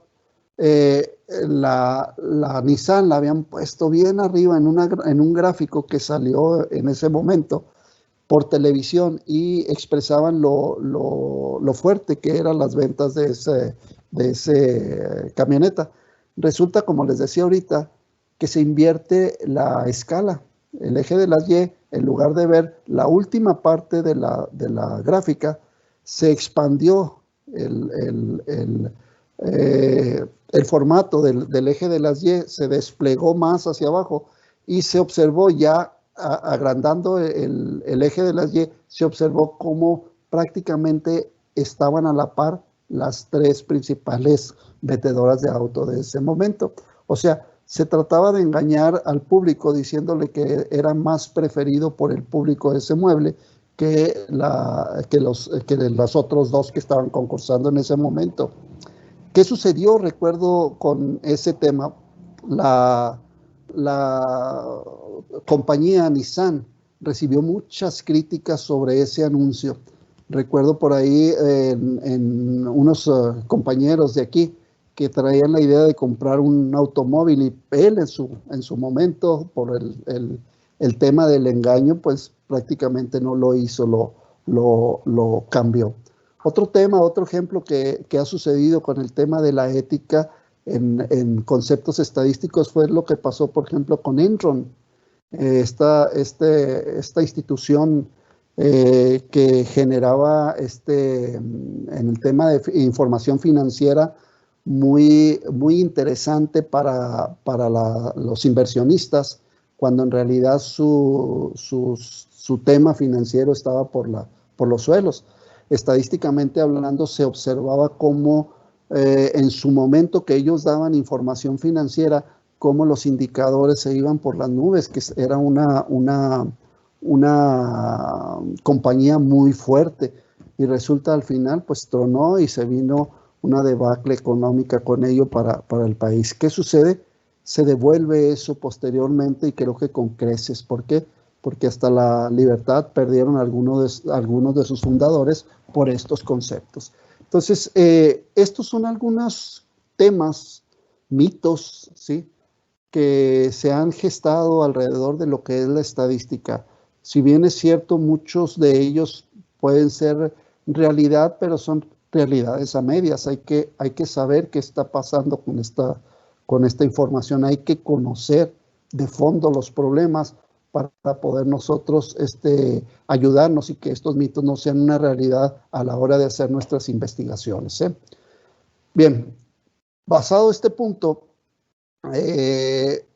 la Nissan la habían puesto bien arriba en un gráfico que salió en ese momento por televisión y expresaban lo fuerte que eran las ventas de ese camioneta. Resulta, como les decía ahorita, que se invierte la escala. El eje de las Y, en lugar de ver la última parte de la gráfica, se expandió el formato del eje de las Y, se desplegó más hacia abajo y se observó ya, agrandando el eje de las Y, se observó cómo prácticamente estaban a la par las tres principales vendedoras de auto de ese momento. O sea, se trataba de engañar al público diciéndole que era más preferido por el público de ese mueble que los otros dos que estaban concursando en ese momento. ¿Qué sucedió? Recuerdo con ese tema, la compañía Nissan recibió muchas críticas sobre ese anuncio. Recuerdo por ahí en unos compañeros de aquí que traían la idea de comprar un automóvil y él en su momento, por el tema del engaño, pues prácticamente no lo hizo, lo cambió. Otro tema, otro ejemplo que ha sucedido con el tema de la ética en conceptos estadísticos fue lo que pasó, por ejemplo, con Enron. Esta institución que generaba en el tema de información financiera muy interesante para los inversionistas, cuando en realidad su tema financiero estaba por los suelos. Estadísticamente hablando, se observaba cómo en su momento que ellos daban información financiera, cómo los indicadores se iban por las nubes, que era una compañía muy fuerte, y resulta al final pues tronó y se vino una debacle económica con ello para el país. ¿Qué sucede? Se devuelve eso posteriormente y creo que con creces. ¿Por qué? Porque hasta la libertad perdieron algunos de sus fundadores por estos conceptos. Entonces, estos son algunos temas, mitos, ¿sí?, que se han gestado alrededor de lo que es la estadística. Si bien es cierto, muchos de ellos pueden ser realidad, pero son realidades a medias. Hay que saber qué está pasando con esta información. Hay que conocer de fondo los problemas para poder nosotros ayudarnos y que estos mitos no sean una realidad a la hora de hacer nuestras investigaciones. Bien, basado este punto,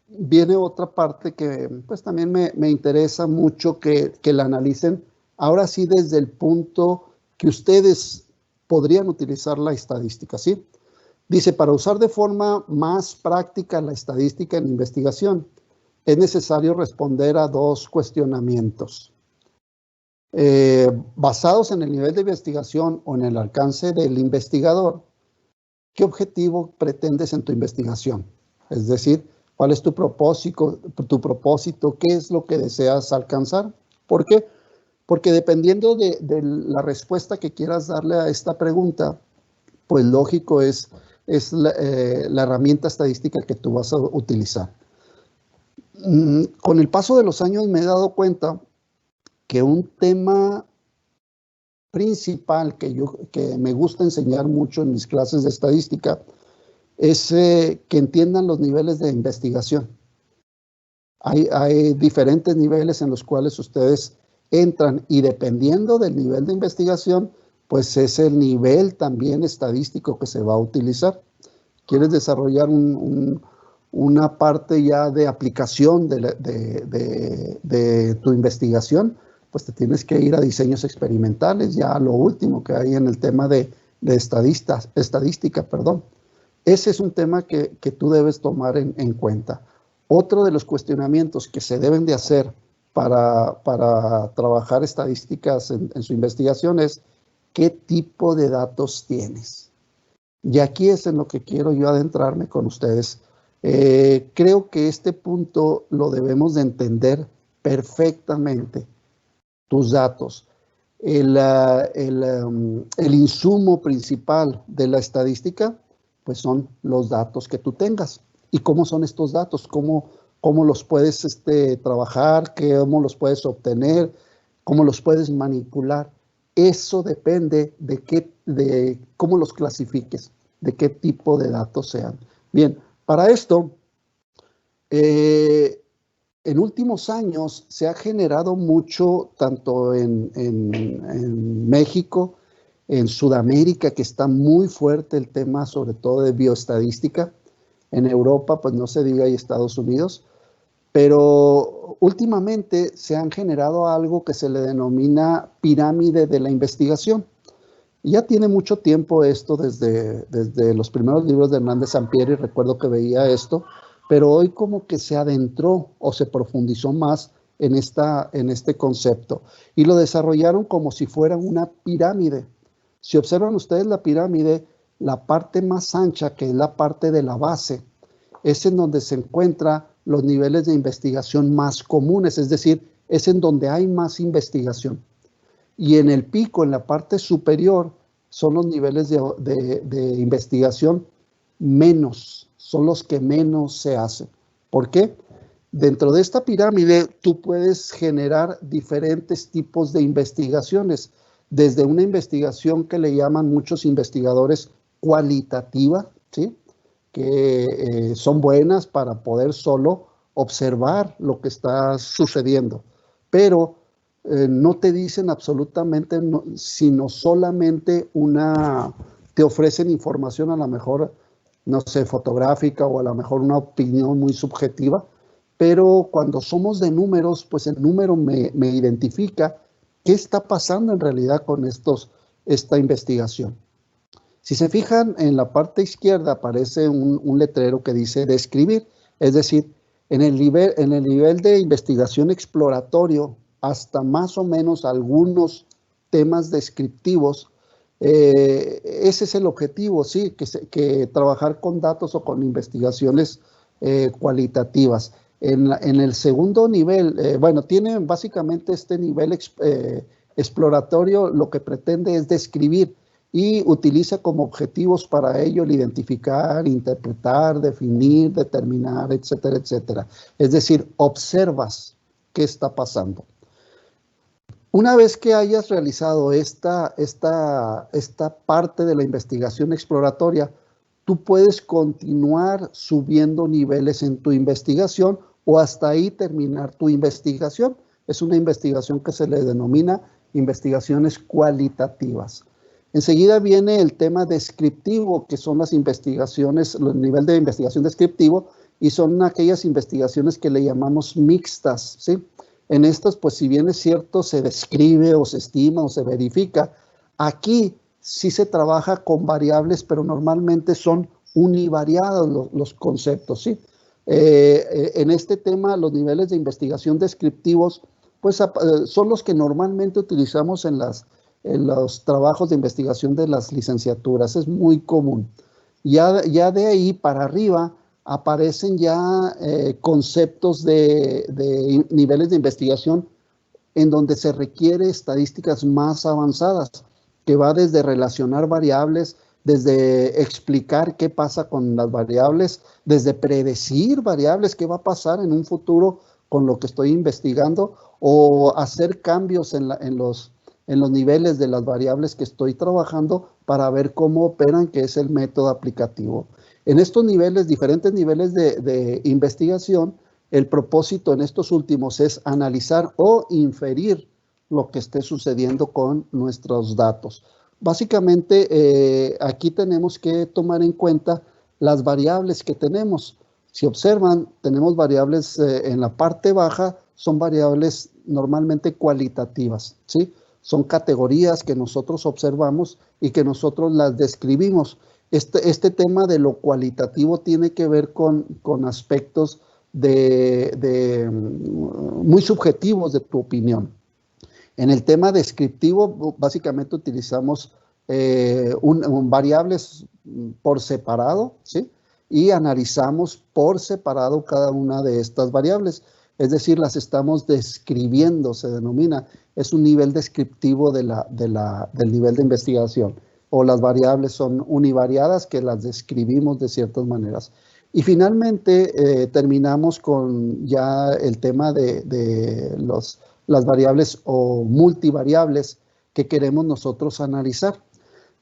viene otra parte que pues también me interesa mucho que la analicen, ahora sí desde el punto que ustedes podrían utilizar la estadística, ¿sí? Dice, para usar de forma más práctica la estadística en investigación, es necesario responder a dos cuestionamientos. Basados en el nivel de investigación o en el alcance del investigador, ¿qué objetivo pretendes en tu investigación? Es decir, ¿cuál es tu propósito? ¿Qué es lo que deseas alcanzar? ¿Por qué? Porque dependiendo de la respuesta que quieras darle a esta pregunta, pues lógico es la herramienta estadística que tú vas a utilizar. Con el paso de los años me he dado cuenta que un tema principal que me gusta enseñar mucho en mis clases de estadística es que entiendan los niveles de investigación. Hay diferentes niveles en los cuales ustedes entran y dependiendo del nivel de investigación, pues es el nivel también estadístico que se va a utilizar. ¿Quieres desarrollar una parte ya de aplicación de tu investigación? Pues te tienes que ir a diseños experimentales, ya lo último que hay en el tema de estadística, perdón. Ese es un tema que tú debes tomar en cuenta. Otro de los cuestionamientos que se deben de hacer para trabajar estadísticas en su investigación es ¿qué tipo de datos tienes? Y aquí es en lo que quiero yo adentrarme con ustedes. Creo que este punto lo debemos de entender perfectamente. Tus datos. El insumo principal de la estadística, pues son los datos que tú tengas. ¿Y cómo son estos datos? ¿Cómo los puedes trabajar? ¿Cómo los puedes obtener? ¿Cómo los puedes manipular? Eso depende de cómo los clasifiques, de qué tipo de datos sean. Bien, Para esto, en últimos años se ha generado mucho, tanto en México, en Sudamérica, que está muy fuerte el tema, sobre todo de bioestadística. En Europa, pues no se diga, y Estados Unidos. Pero últimamente se han generado algo que se le denomina pirámide de la investigación. Ya tiene mucho tiempo esto, desde los primeros libros de Hernández Sampieri, recuerdo que veía esto, pero hoy como que se adentró o se profundizó más en este concepto y lo desarrollaron como si fuera una pirámide. Si observan ustedes la pirámide, la parte más ancha, que es la parte de la base, es en donde se encuentran los niveles de investigación más comunes, es decir, es en donde hay más investigación. Y en el pico, en la parte superior, son los niveles de investigación menos, son los que menos se hacen. ¿Por qué? Dentro de esta pirámide tú puedes generar diferentes tipos de investigaciones, desde una investigación que le llaman muchos investigadores cualitativa, ¿sí?, que son buenas para poder solo observar lo que está sucediendo, pero no te dicen absolutamente, sino solamente te ofrecen información a lo mejor, no sé, fotográfica, o a lo mejor una opinión muy subjetiva, pero cuando somos de números, pues el número me identifica qué está pasando en realidad con esta investigación. Si se fijan, en la parte izquierda aparece un letrero que dice describir, es decir, en el nivel de investigación exploratorio, hasta más o menos algunos temas descriptivos, ese es el objetivo, sí, que trabajar con datos o con investigaciones cualitativas. En el segundo nivel, bueno, tiene básicamente este nivel exploratorio, lo que pretende es describir, y utiliza como objetivos para ello el identificar, interpretar, definir, determinar, etcétera, etcétera. Es decir, observas qué está pasando. Una vez que hayas realizado esta parte de la investigación exploratoria, tú puedes continuar subiendo niveles en tu investigación o hasta ahí terminar tu investigación. Es una investigación que se le denomina investigaciones cualitativas. Enseguida viene el tema descriptivo, que son las investigaciones, el nivel de investigación descriptivo, y son aquellas investigaciones que le llamamos mixtas, ¿sí? En estas, pues si bien es cierto, se describe o se estima o se verifica, aquí sí se trabaja con variables, pero normalmente son univariados los conceptos, ¿sí? En este tema, los niveles de investigación descriptivos, pues son los que normalmente utilizamos en los trabajos de investigación de las licenciaturas, es muy común. Ya de ahí para arriba aparecen ya conceptos de niveles de investigación en donde se requiere estadísticas más avanzadas, que va desde relacionar variables, desde explicar qué pasa con las variables, desde predecir variables, qué va a pasar en un futuro con lo que estoy investigando, o hacer cambios en los niveles de las variables que estoy trabajando para ver cómo operan, que es el método aplicativo. En estos niveles, diferentes niveles de investigación, el propósito en estos últimos es analizar o inferir lo que esté sucediendo con nuestros datos. Básicamente, aquí tenemos que tomar en cuenta las variables que tenemos. Si observan, tenemos variables en la parte baja, son variables normalmente cualitativas, ¿sí? Son categorías que nosotros observamos y que nosotros las describimos. Este tema de lo cualitativo tiene que ver con aspectos muy subjetivos de tu opinión. En el tema descriptivo, básicamente utilizamos variables por separado, ¿sí? Y analizamos por separado cada una de estas variables. Es decir, las estamos describiendo, se denomina. Es un nivel descriptivo del nivel de investigación. O las variables son univariadas, que las describimos de ciertas maneras. Y finalmente terminamos con ya el tema de las variables o multivariables que queremos nosotros analizar.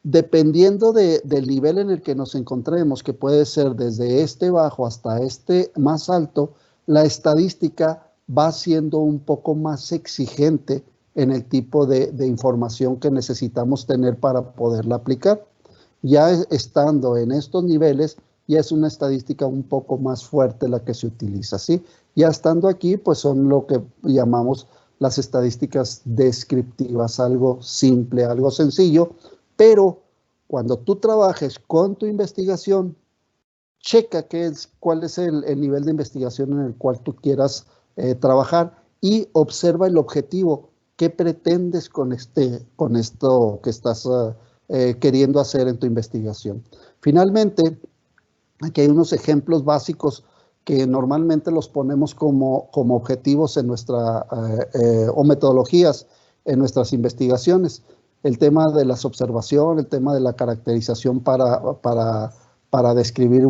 Dependiendo del nivel en el que nos encontremos, que puede ser desde este bajo hasta este más alto, la estadística va siendo un poco más exigente en el tipo de información que necesitamos tener para poderla aplicar. Ya estando en estos niveles, ya es una estadística un poco más fuerte la que se utiliza, ¿sí? Ya estando aquí, pues son lo que llamamos las estadísticas descriptivas, algo simple, algo sencillo, pero cuando tú trabajes con tu investigación, checa cuál es el nivel de investigación en el cual tú quieras trabajar y observa el objetivo. ¿Qué pretendes con esto que estás queriendo hacer en tu investigación? Finalmente, aquí hay unos ejemplos básicos que normalmente los ponemos como objetivos en o metodologías en nuestras investigaciones. El tema de las observaciones, el tema de la caracterización para describir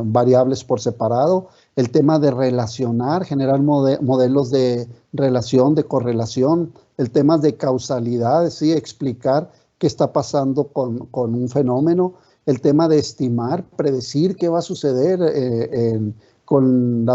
variables por separado, el tema de relacionar, generar modelos de relación, de correlación, el tema de causalidad, ¿sí? Explicar qué está pasando con un fenómeno, el tema de estimar, predecir qué va a suceder con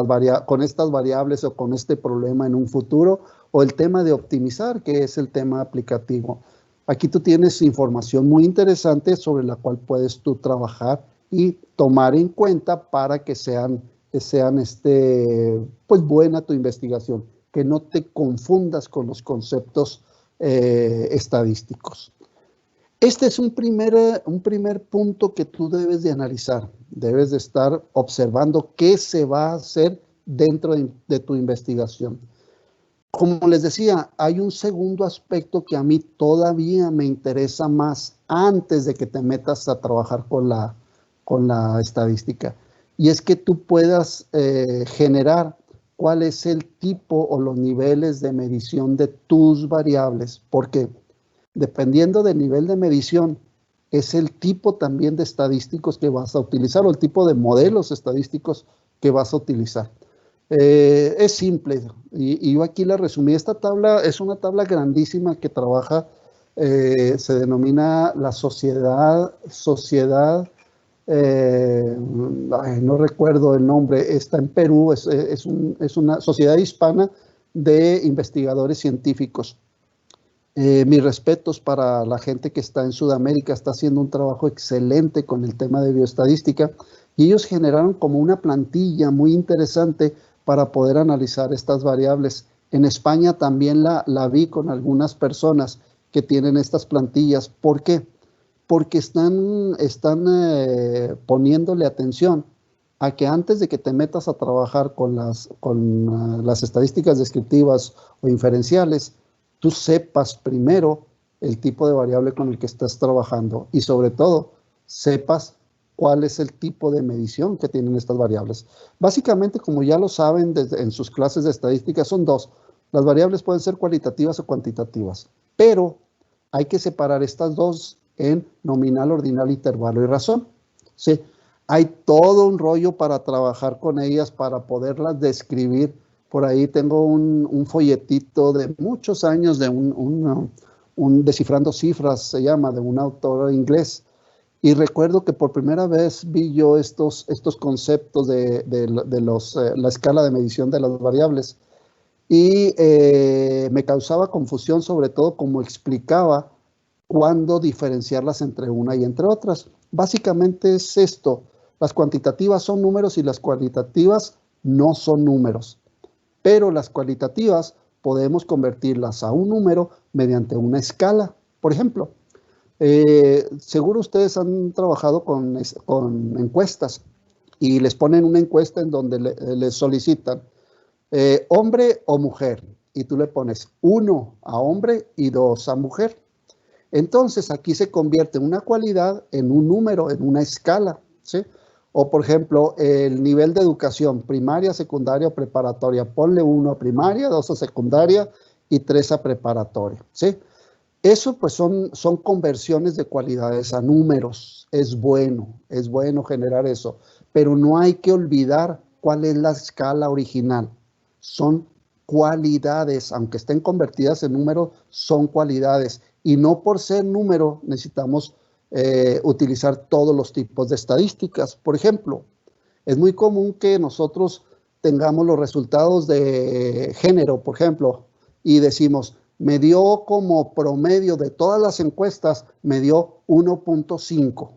estas variables o con este problema en un futuro, o el tema de optimizar, que es el tema aplicativo. Aquí tú tienes información muy interesante sobre la cual puedes tú trabajar y tomar en cuenta para que sean pues buena tu investigación, que no te confundas con los conceptos estadísticos. Este es un primer punto que tú debes de analizar. Debes de estar observando qué se va a hacer dentro de tu investigación. Como les decía, hay un segundo aspecto que a mí todavía me interesa más antes de que te metas a trabajar con la estadística. Y es que tú puedas generar cuál es el tipo o los niveles de medición de tus variables. Porque dependiendo del nivel de medición, es el tipo también de estadísticos que vas a utilizar o el tipo de modelos estadísticos que vas a utilizar. Es simple y yo aquí la resumí. Esta tabla es una tabla grandísima que trabaja, se denomina la sociedad, no recuerdo el nombre, está en Perú, es una sociedad hispana de investigadores científicos. Mis respetos para la gente que está en Sudamérica, está haciendo un trabajo excelente con el tema de bioestadística y ellos generaron como una plantilla muy interesante para poder analizar estas variables. En España también la vi con algunas personas que tienen estas plantillas. ¿Por qué? Porque están poniéndole atención a que antes de que te metas a trabajar con las estadísticas descriptivas o inferenciales, tú sepas primero el tipo de variable con el que estás trabajando y sobre todo sepas cuál es el tipo de medición que tienen estas variables. Básicamente, como ya lo saben en sus clases de estadística, son dos. Las variables pueden ser cualitativas o cuantitativas, pero hay que separar estas dos en nominal, ordinal, intervalo y razón. ¿Sí? Hay todo un rollo para trabajar con ellas, para poderlas describir. Por ahí tengo un folletito de muchos años de un Descifrando Cifras, se llama, de un autor inglés. Y recuerdo que por primera vez vi yo estos conceptos de la escala de medición de las variables. Y me causaba confusión, sobre todo como explicaba cuándo diferenciarlas entre una y entre otras. Básicamente es esto. Las cuantitativas son números y las cualitativas no son números. Pero las cualitativas podemos convertirlas a un número mediante una escala. Por ejemplo, seguro ustedes han trabajado con encuestas y les ponen una encuesta en donde les solicitan hombre o mujer y tú le pones 1 a hombre y 2 a mujer. Entonces aquí se convierte una cualidad en un número, en una escala, ¿sí? O por ejemplo, el nivel de educación primaria, secundaria o preparatoria. Ponle 1 a primaria, 2 a secundaria y 3 a preparatoria, ¿sí? Eso pues son conversiones de cualidades a números. Es bueno generar eso, pero no hay que olvidar cuál es la escala original. Son cualidades, aunque estén convertidas en números, son cualidades. Y no por ser número necesitamos utilizar todos los tipos de estadísticas. Por ejemplo, es muy común que nosotros tengamos los resultados de género, por ejemplo, y decimos, me dio como promedio de todas las encuestas, me dio 1.5.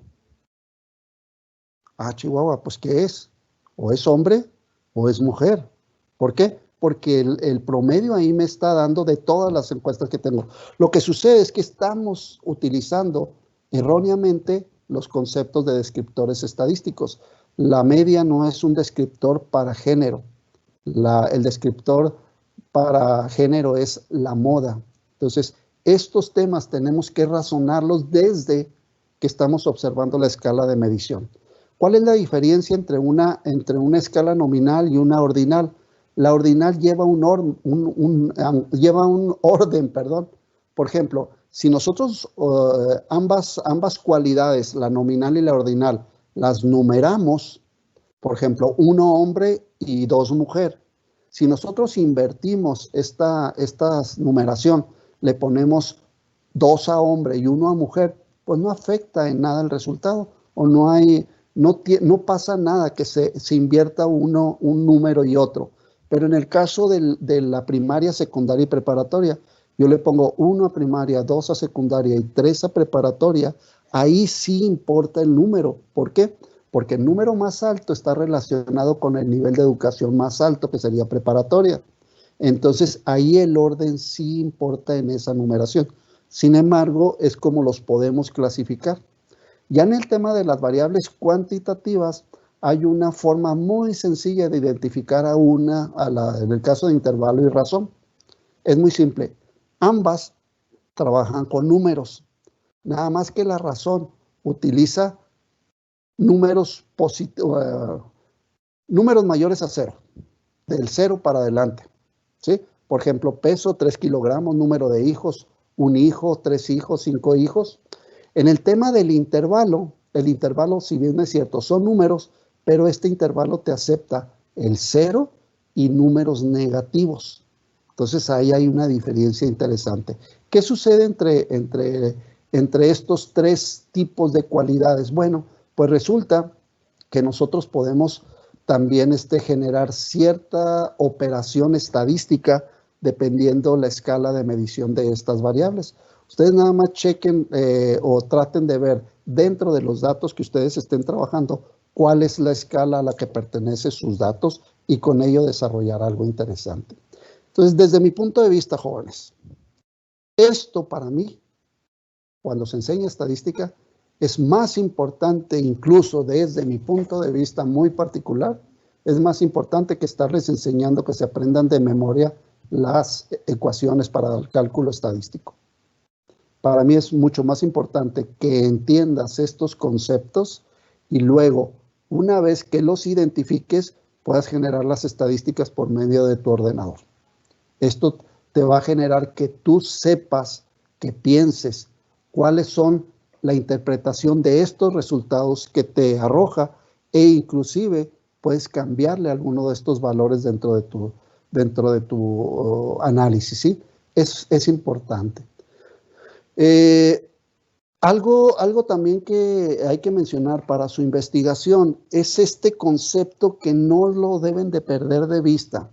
Ah, Chihuahua, pues ¿qué es? ¿O es hombre o es mujer? ¿Por qué? Porque el promedio ahí me está dando de todas las encuestas que tengo. Lo que sucede es que estamos utilizando erróneamente los conceptos de descriptores estadísticos. La media no es un descriptor para género. El descriptor para género es la moda. Entonces, estos temas tenemos que razonarlos desde que estamos observando la escala de medición. ¿Cuál es la diferencia entre una escala nominal y una ordinal? La ordinal lleva un orden, perdón. Por ejemplo, si nosotros ambas cualidades, la nominal y la ordinal, las numeramos, por ejemplo, 1 hombre y 2 mujer. Si nosotros invertimos esta numeración, le ponemos 2 a hombre y 1 a mujer, pues no afecta en nada el resultado, o no pasa nada que se invierta un número y otro. Pero en el caso de la primaria, secundaria y preparatoria, yo le pongo 1 a primaria, 2 a secundaria y 3 a preparatoria, ahí sí importa el número. ¿Por qué? Porque el número más alto está relacionado con el nivel de educación más alto, que sería preparatoria. Entonces, ahí el orden sí importa en esa numeración. Sin embargo, es como los podemos clasificar. Ya en el tema de las variables cuantitativas, hay una forma muy sencilla de identificar en el caso de intervalo y razón. Es muy simple. Ambas trabajan con números. Nada más que la razón utiliza números mayores a 0, del 0 para adelante, ¿sí? Por ejemplo, peso, 3 kilogramos, número de hijos, 1 hijo, 3 hijos, 5 hijos. En el tema del intervalo, el intervalo, si bien es cierto, son números, pero este intervalo te acepta el 0 y números negativos. Entonces ahí hay una diferencia interesante. ¿Qué sucede entre estos 3 tipos de cualidades? Bueno, pues resulta que nosotros podemos también generar cierta operación estadística dependiendo la escala de medición de estas variables. Ustedes nada más chequen o traten de ver dentro de los datos que ustedes estén trabajando cuál es la escala a la que pertenecen sus datos y con ello desarrollar algo interesante. Entonces, desde mi punto de vista, jóvenes, esto para mí, cuando se enseña estadística, es más importante, incluso desde mi punto de vista muy particular, es más importante que estarles enseñando que se aprendan de memoria las ecuaciones para el cálculo estadístico. Para mí es mucho más importante que entiendas estos conceptos y luego, una vez que los identifiques, puedas generar las estadísticas por medio de tu ordenador. Esto te va a generar que tú sepas, que pienses cuáles son la interpretación de estos resultados que te arroja e inclusive puedes cambiarle alguno de estos valores dentro de tu análisis, ¿sí? Es importante. Algo también que hay que mencionar para su investigación es este concepto que no lo deben de perder de vista.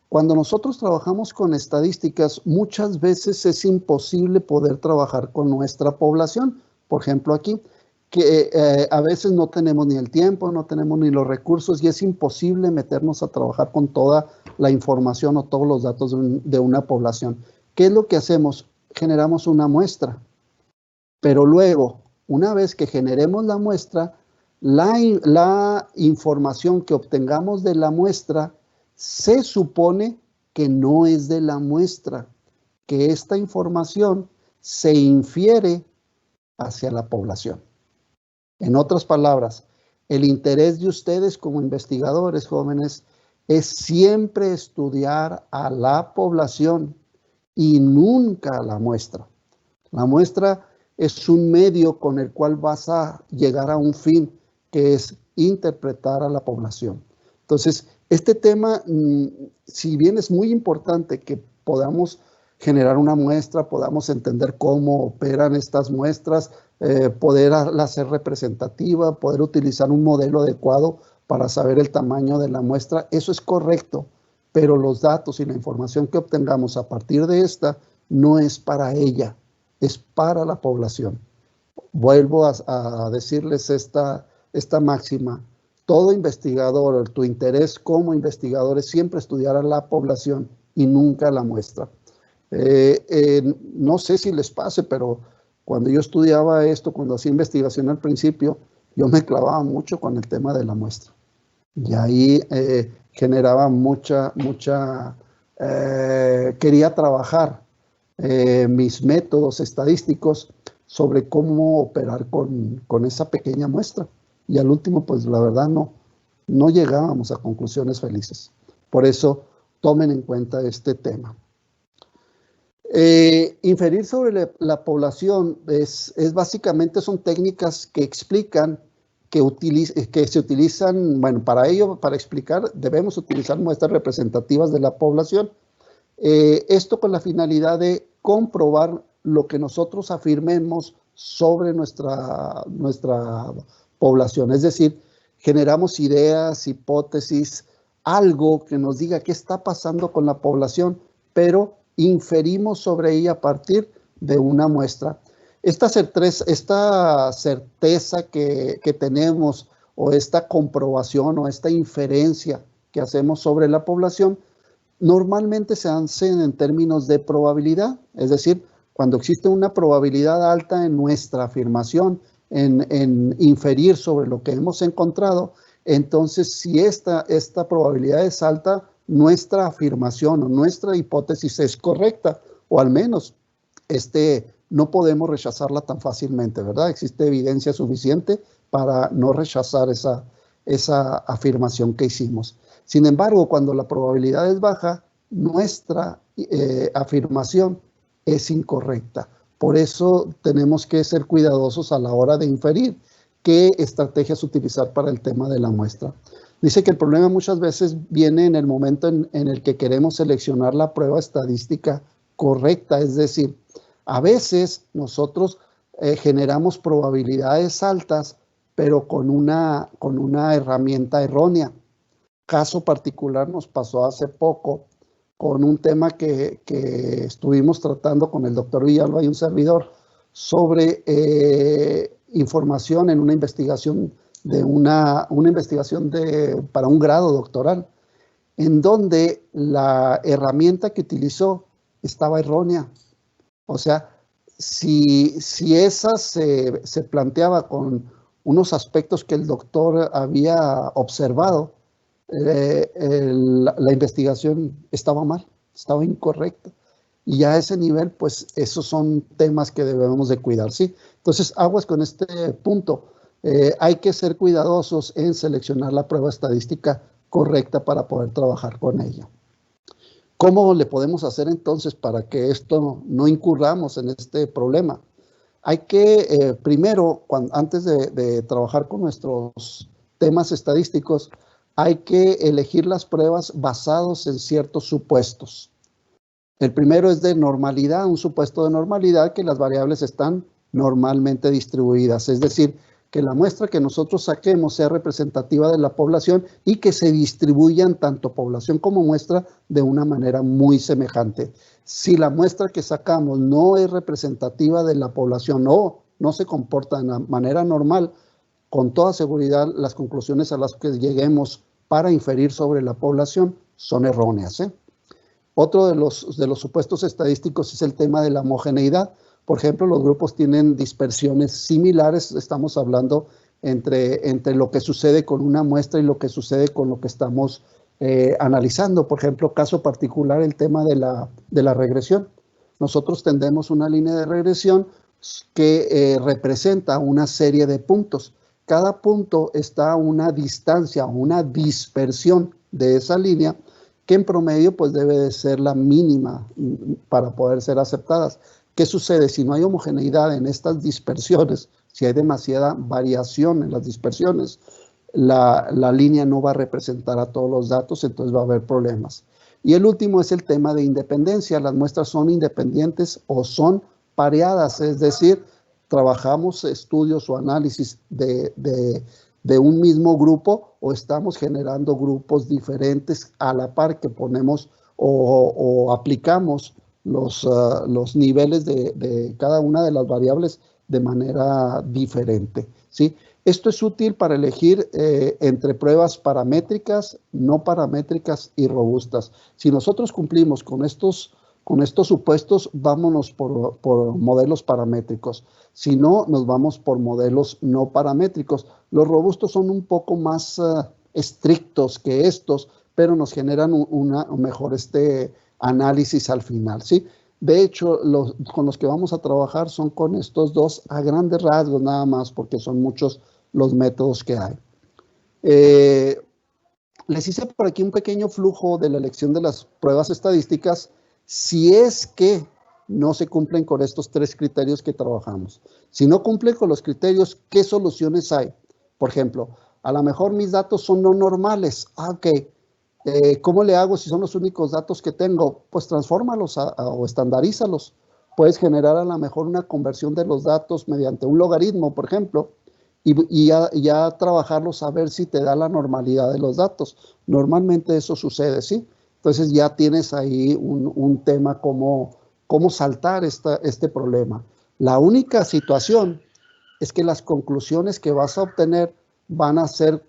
Cuando nosotros trabajamos con estadísticas, muchas veces es imposible poder trabajar con nuestra población. Por ejemplo, aquí, que a veces no tenemos ni el tiempo, no tenemos ni los recursos y es imposible meternos a trabajar con toda la información o todos los datos de una población. ¿Qué es lo que hacemos? Generamos una muestra. Pero luego, una vez que generemos la muestra, la información que obtengamos de la muestra se supone que no es de la muestra, que esta información se infiere hacia la población. En otras palabras, el interés de ustedes como investigadores jóvenes es siempre estudiar a la población y nunca a la muestra. La muestra es un medio con el cual vas a llegar a un fin, que es interpretar a la población. Entonces, este tema, si bien es muy importante que podamos generar una muestra, podamos entender cómo operan estas muestras, poder hacer representativa, poder utilizar un modelo adecuado para saber el tamaño de la muestra. Eso es correcto, pero los datos y la información que obtengamos a partir de esta no es para ella, es para la población. Vuelvo a decirles esta máxima. Todo investigador, tu interés como investigador es siempre estudiar a la población y nunca a la muestra. No sé si les pase, pero cuando yo estudiaba esto, cuando hacía investigación al principio, yo me clavaba mucho con el tema de la muestra. Y ahí generaba quería trabajar mis métodos estadísticos sobre cómo operar con esa pequeña muestra. Y al último, pues la verdad no llegábamos a conclusiones felices. Por eso, tomen en cuenta este tema. Inferir sobre la población es básicamente son técnicas que explican que se utilizan, bueno, para ello, para explicar, debemos utilizar muestras representativas de la población. Esto con la finalidad de comprobar lo que nosotros afirmemos sobre nuestra población. Es decir, generamos ideas, hipótesis, algo que nos diga qué está pasando con la población, pero inferimos sobre ella a partir de una muestra. Esta certeza que tenemos, o esta comprobación, o esta inferencia que hacemos sobre la población, normalmente se hacen en términos de probabilidad. Es decir, cuando existe una probabilidad alta en nuestra afirmación, en inferir sobre lo que hemos encontrado, entonces si esta probabilidad es alta, nuestra afirmación o nuestra hipótesis es correcta, o al menos no podemos rechazarla tan fácilmente, ¿verdad? Existe evidencia suficiente para no rechazar esa afirmación que hicimos. Sin embargo, cuando la probabilidad es baja, nuestra afirmación es incorrecta. Por eso tenemos que ser cuidadosos a la hora de inferir qué estrategias utilizar para el tema de la muestra. Dice que el problema muchas veces viene en el momento en el que queremos seleccionar la prueba estadística correcta. Es decir, a veces nosotros generamos probabilidades altas, pero con una herramienta errónea. Caso particular nos pasó hace poco con un tema que estuvimos tratando con el doctor Villalba y un servidor sobre información en una investigación para un grado doctoral, en donde la herramienta que utilizó estaba errónea. O sea, si esa se planteaba con unos aspectos que el doctor había observado, la investigación estaba mal, estaba incorrecta. Y a ese nivel, pues, esos son temas que debemos de cuidar, ¿sí? Entonces, aguas con este punto. Hay que ser cuidadosos en seleccionar la prueba estadística correcta para poder trabajar con ella. ¿Cómo le podemos hacer entonces para que esto no incurramos en este problema? Hay que, primero, antes de trabajar con nuestros temas estadísticos, hay que elegir las pruebas basados en ciertos supuestos. El primero es de normalidad, un supuesto de normalidad, que las variables están normalmente distribuidas, es decir, que la muestra que nosotros saquemos sea representativa de la población y que se distribuyan tanto población como muestra de una manera muy semejante. Si la muestra que sacamos no es representativa de la población o no se comporta de la manera normal, con toda seguridad las conclusiones a las que lleguemos para inferir sobre la población son erróneas, ¿eh? Otro de los supuestos estadísticos es el tema de la homogeneidad. Por ejemplo, los grupos tienen dispersiones similares. Estamos hablando entre lo que sucede con una muestra y lo que sucede con lo que estamos analizando. Por ejemplo, caso particular, el tema de la regresión. Nosotros tendemos una línea de regresión que representa una serie de puntos. Cada punto está a una distancia, una dispersión de esa línea, que en promedio pues debe de ser la mínima para poder ser aceptadas. ¿Qué sucede? Si no hay homogeneidad en estas dispersiones, si hay demasiada variación en las dispersiones, la línea no va a representar a todos los datos, entonces va a haber problemas. Y el último es el tema de independencia. Las muestras son independientes o son pareadas, es decir, trabajamos estudios o análisis de un mismo grupo o estamos generando grupos diferentes a la par que ponemos o aplicamos los niveles de cada una de las variables de manera diferente, ¿sí? Esto es útil para elegir entre pruebas paramétricas, no paramétricas y robustas. Si nosotros cumplimos con estos supuestos, vámonos por modelos paramétricos. Si no, nos vamos por modelos no paramétricos. Los robustos son un poco más estrictos que estos, pero nos generan un mejor análisis al final, ¿sí? De hecho, con los que vamos a trabajar son con estos dos a grandes rasgos nada más, porque son muchos los métodos que hay. Les hice por aquí un pequeño flujo de la elección de las pruebas estadísticas si es que no se cumplen con estos 3 criterios que trabajamos. Si no cumplen con los criterios, ¿qué soluciones hay? Por ejemplo, a lo mejor mis datos son no normales. Ok. ¿Cómo le hago si son los únicos datos que tengo? Pues transfórmalos o estandarízalos. Puedes generar a lo mejor una conversión de los datos mediante un logaritmo, por ejemplo, y ya trabajarlos a ver si te da la normalidad de los datos. Normalmente eso sucede, ¿sí? Entonces ya tienes ahí un tema como cómo saltar este problema. La única situación es que las conclusiones que vas a obtener van a ser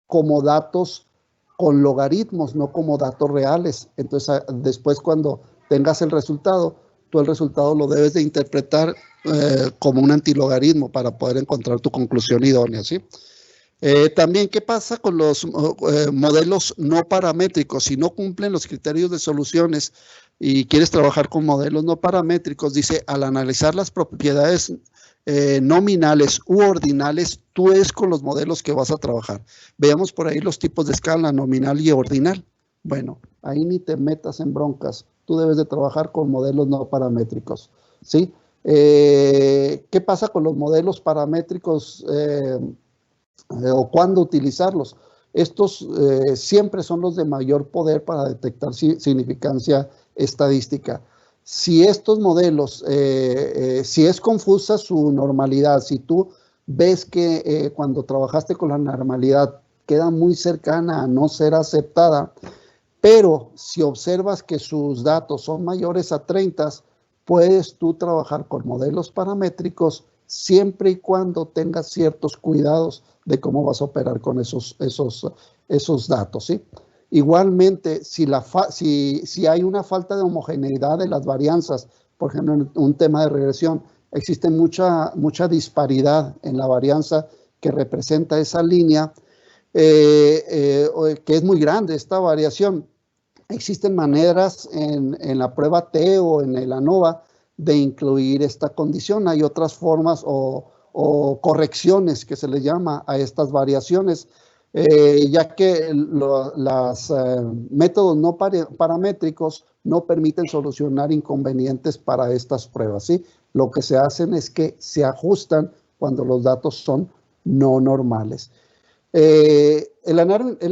como datos con logaritmos, no como datos reales. Entonces, después cuando tengas el resultado, tú el resultado lo debes de interpretar como un antilogaritmo para poder encontrar tu conclusión idónea, ¿sí? También, ¿qué pasa con los modelos no paramétricos? Si no cumplen los criterios de soluciones y quieres trabajar con modelos no paramétricos, dice, al analizar las propiedades nominales u ordinales, tú es con los modelos que vas a trabajar. Veamos por ahí los tipos de escala, nominal y ordinal. Bueno, ahí ni te metas en broncas. Tú debes de trabajar con modelos no paramétricos, ¿sí? ¿Qué pasa con los modelos paramétricos o cuándo utilizarlos? Estos siempre son los de mayor poder para detectar significancia estadística. Si estos modelos, si es confusa su normalidad, si tú ves que cuando trabajaste con la normalidad queda muy cercana a no ser aceptada, pero si observas que sus datos son mayores a 30, puedes tú trabajar con modelos paramétricos siempre y cuando tengas ciertos cuidados de cómo vas a operar con esos datos, ¿sí? Igualmente, si hay una falta de homogeneidad de las varianzas, por ejemplo, en un tema de regresión, existe mucha disparidad en la varianza que representa esa línea, que es muy grande esta variación. Existen maneras en la prueba T o en el ANOVA de incluir esta condición. Hay otras formas o correcciones que se le llama a estas variaciones, ya que los métodos no paramétricos no permiten solucionar inconvenientes para estas pruebas, ¿sí? Lo que se hacen es que se ajustan cuando los datos son no normales. El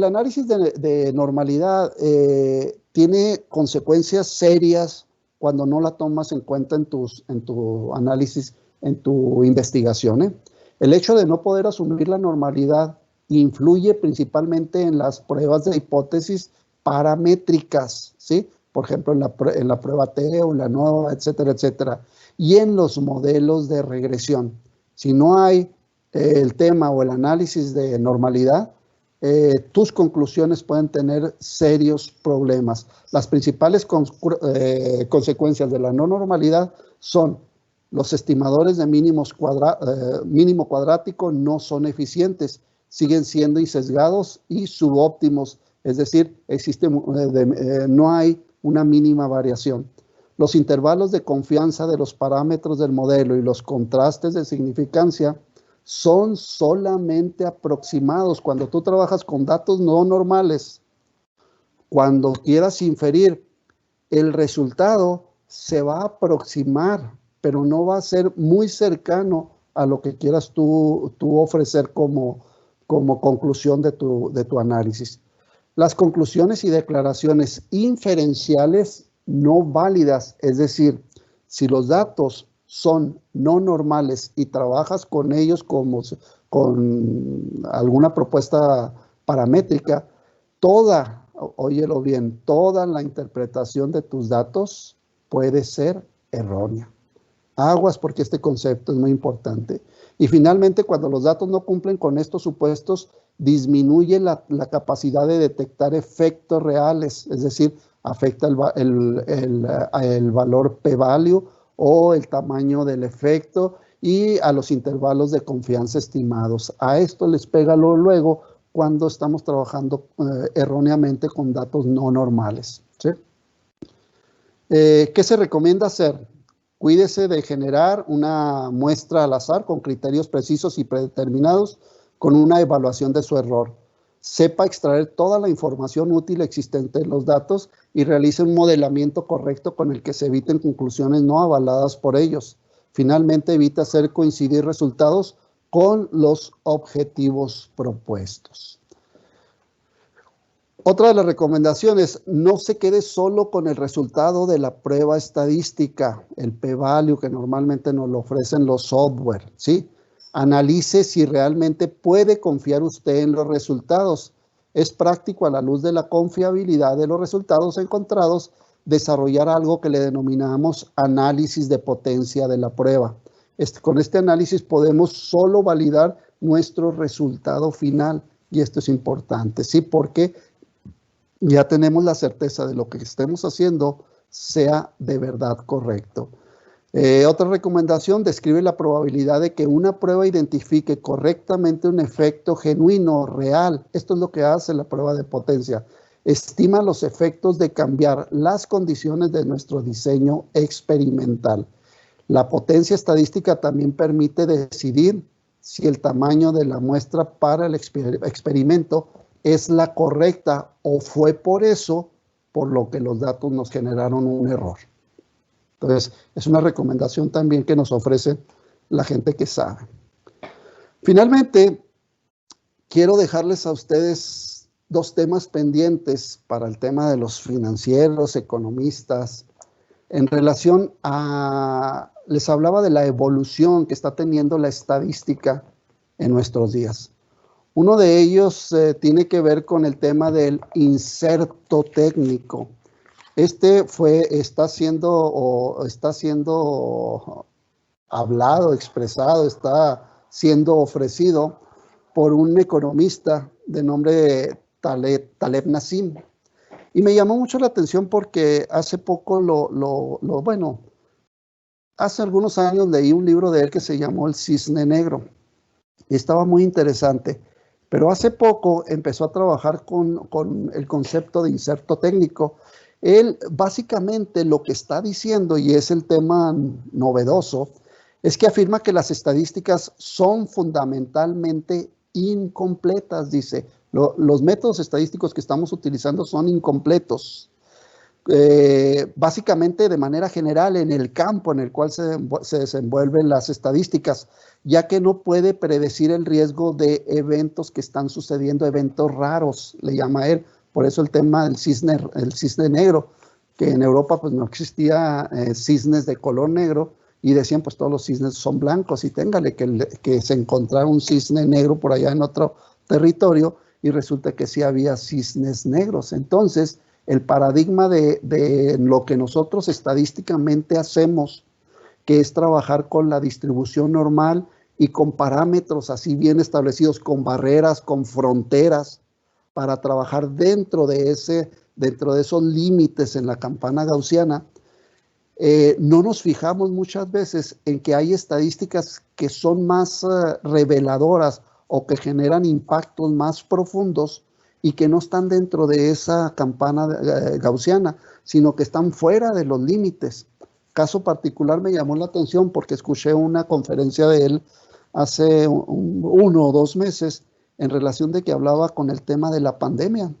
análisis de normalidad tiene consecuencias serias cuando no la tomas en cuenta en tu análisis, en tu investigación, ¿eh? El hecho de no poder asumir la normalidad influye principalmente en las pruebas de hipótesis paramétricas, ¿sí? Por ejemplo, en la prueba T o en la NOVA, etcétera, etcétera. Y en los modelos de regresión. Si no hay el tema o el análisis de normalidad, tus conclusiones pueden tener serios problemas. Las principales consecuencias de la no normalidad son los estimadores de mínimo cuadrático no son eficientes, siguen siendo sesgados y subóptimos, es decir, no hay una mínima variación. Los intervalos de confianza de los parámetros del modelo y los contrastes de significancia son solamente aproximados. Cuando tú trabajas con datos no normales, cuando quieras inferir, el resultado se va a aproximar, pero no va a ser muy cercano a lo que quieras tú ofrecer como conclusión de tu análisis. Las conclusiones y declaraciones inferenciales no válidas, es decir, si los datos son no normales y trabajas con ellos como con alguna propuesta paramétrica, óyelo bien, toda la interpretación de tus datos puede ser errónea. Aguas, porque este concepto es muy importante. Y finalmente, cuando los datos no cumplen con estos supuestos, disminuye la capacidad de detectar efectos reales, es decir, afecta el valor p-value o el tamaño del efecto y a los intervalos de confianza estimados. A esto les pega luego cuando estamos trabajando erróneamente con datos no normales, ¿sí? ¿Qué se recomienda hacer? Cuídese de generar una muestra al azar con criterios precisos y predeterminados con una evaluación de su error. Sepa extraer toda la información útil existente en los datos y realice un modelamiento correcto con el que se eviten conclusiones no avaladas por ellos. Finalmente, evite hacer coincidir resultados con los objetivos propuestos. Otra de las recomendaciones, no se quede solo con el resultado de la prueba estadística, el p-value que normalmente nos lo ofrecen los software, ¿sí? Analice si realmente puede confiar usted en los resultados. Es práctico, a la luz de la confiabilidad de los resultados encontrados, desarrollar algo que le denominamos análisis de potencia de la prueba. Con este análisis podemos solo validar nuestro resultado final, y esto es importante, ¿sí? Porque ya tenemos la certeza de lo que estemos haciendo sea de verdad correcto. Otra recomendación, describe la probabilidad de que una prueba identifique correctamente un efecto genuino, real. Esto es lo que hace la prueba de potencia. Estima los efectos de cambiar las condiciones de nuestro diseño experimental. La potencia estadística también permite decidir si el tamaño de la muestra para el experimento es la correcta o fue por eso por lo que los datos nos generaron un error. Entonces, es una recomendación también que nos ofrece la gente que sabe. Finalmente, quiero dejarles a ustedes dos temas pendientes para el tema de los financieros, economistas, en relación a, les hablaba de la evolución que está teniendo la estadística en nuestros días. Uno de ellos tiene que ver con el tema del inserto técnico. Está siendo hablado, expresado, está siendo ofrecido por un economista de nombre Taleb Nassim. Y me llamó mucho la atención porque hace poco, hace algunos años leí un libro de él que se llamó El Cisne Negro. Y estaba muy interesante. Pero hace poco empezó a trabajar con el concepto de inserto técnico. Él básicamente lo que está diciendo, y es el tema novedoso, es que afirma que las estadísticas son fundamentalmente incompletas, dice. Los métodos estadísticos que estamos utilizando son incompletos. Básicamente de manera general en el campo en el cual se desenvuelven las estadísticas, ya que no puede predecir el riesgo de eventos que están sucediendo, eventos raros, le llama él. Por eso el tema del cisne negro, que en Europa pues no existía cisnes de color negro y decían pues todos los cisnes son blancos y téngale que se encontrara un cisne negro por allá en otro territorio y resulta que sí había cisnes negros. Entonces, el paradigma de lo que nosotros estadísticamente hacemos, que es trabajar con la distribución normal y con parámetros así bien establecidos, con barreras, con fronteras, para trabajar dentro de esos límites en la campana gaussiana, no nos fijamos muchas veces en que hay estadísticas que son más reveladoras o que generan impactos más profundos y que no están dentro de esa campana gaussiana, sino que están fuera de los límites. Caso particular me llamó la atención porque escuché una conferencia de él hace 1 o 2 meses en relación de que hablaba con el tema de la pandemia.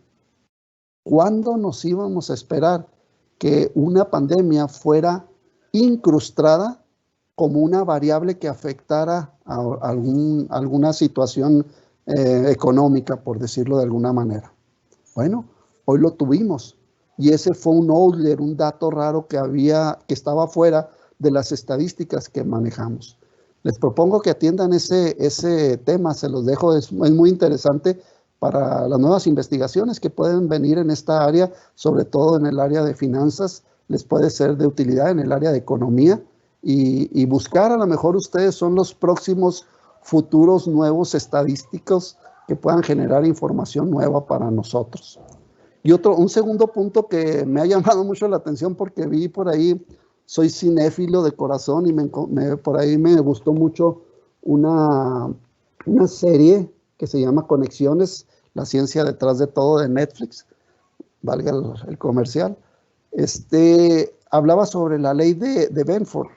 ¿Cuándo nos íbamos a esperar que una pandemia fuera incrustada como una variable que afectara a alguna situación económica, por decirlo de alguna manera? Bueno, hoy lo tuvimos y ese fue un outlier, un dato raro que estaba fuera de las estadísticas que manejamos. Les propongo que atiendan ese tema, se los dejo, es muy interesante para las nuevas investigaciones que pueden venir en esta área, sobre todo en el área de finanzas, les puede ser de utilidad en el área de economía y buscar, a lo mejor ustedes son los próximos futuros nuevos estadísticos que puedan generar información nueva para nosotros. Y un segundo punto que me ha llamado mucho la atención porque vi por ahí, soy cinéfilo de corazón y por ahí me gustó mucho una serie que se llama Conexiones, la ciencia detrás de todo, de Netflix, valga el comercial. Hablaba sobre la ley de Benford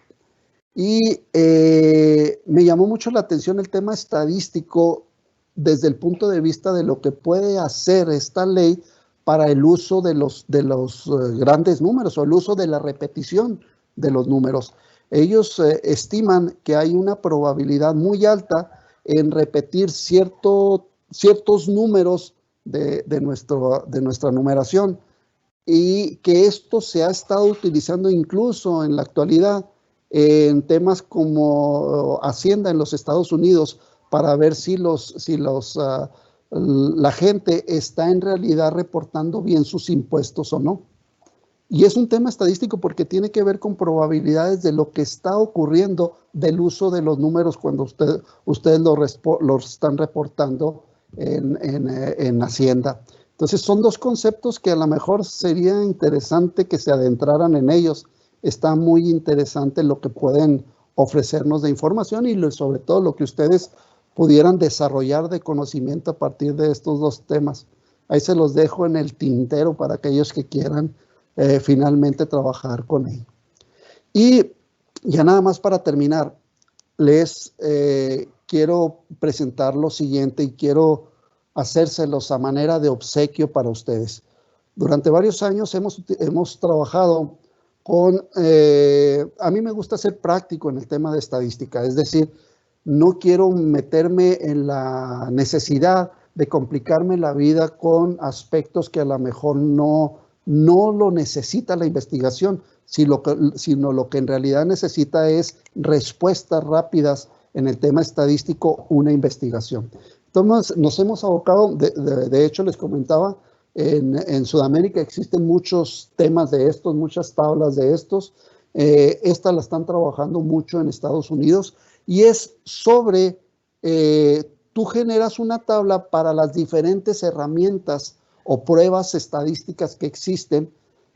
y me llamó mucho la atención el tema estadístico desde el punto de vista de lo que puede hacer esta ley para el uso de los grandes números o el uso de la repetición de los números. Ellos estiman que hay una probabilidad muy alta en repetir ciertos números de nuestra numeración y que esto se ha estado utilizando incluso en la actualidad en temas como Hacienda en los Estados Unidos para ver si la gente está en realidad reportando bien sus impuestos o no. Y es un tema estadístico porque tiene que ver con probabilidades de lo que está ocurriendo del uso de los números cuando ustedes los están reportando en Hacienda. Entonces son dos conceptos que a lo mejor sería interesante que se adentraran en ellos. Está muy interesante lo que pueden ofrecernos de información y sobre todo lo que ustedes pudieran desarrollar de conocimiento a partir de estos dos temas. Ahí se los dejo en el tintero para aquellos que quieran finalmente trabajar con él. Y ya nada más para terminar, les quiero presentar lo siguiente y quiero hacérselos a manera de obsequio para ustedes. Durante varios años hemos trabajado con, a mí me gusta ser práctico en el tema de estadística, es decir, no quiero meterme en la necesidad de complicarme la vida con aspectos que a lo mejor no lo necesita la investigación, sino lo que en realidad necesita es respuestas rápidas en el tema estadístico, una investigación. Entonces, nos hemos abocado, de hecho les comentaba, en Sudamérica existen muchos temas de estos, muchas tablas de estos. Estas la están trabajando mucho en Estados Unidos y es sobre, tú generas una tabla para las diferentes herramientas o pruebas estadísticas que existen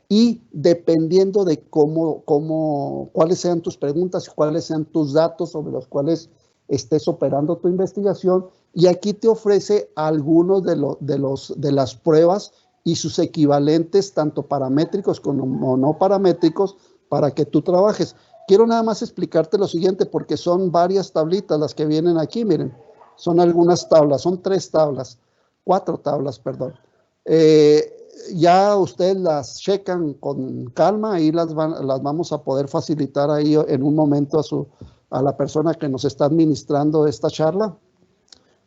y dependiendo de cuáles sean tus preguntas y cuáles sean tus datos sobre los cuales estés operando tu investigación, y aquí te ofrece algunos de las pruebas y sus equivalentes, tanto paramétricos como no paramétricos, para que tú trabajes. Quiero nada más explicarte lo siguiente, porque son varias tablitas las que vienen aquí, miren, son algunas tablas, son 4 tablas, perdón. Ya ustedes las checan con calma y las vamos a poder facilitar ahí en un momento a la persona que nos está administrando esta charla.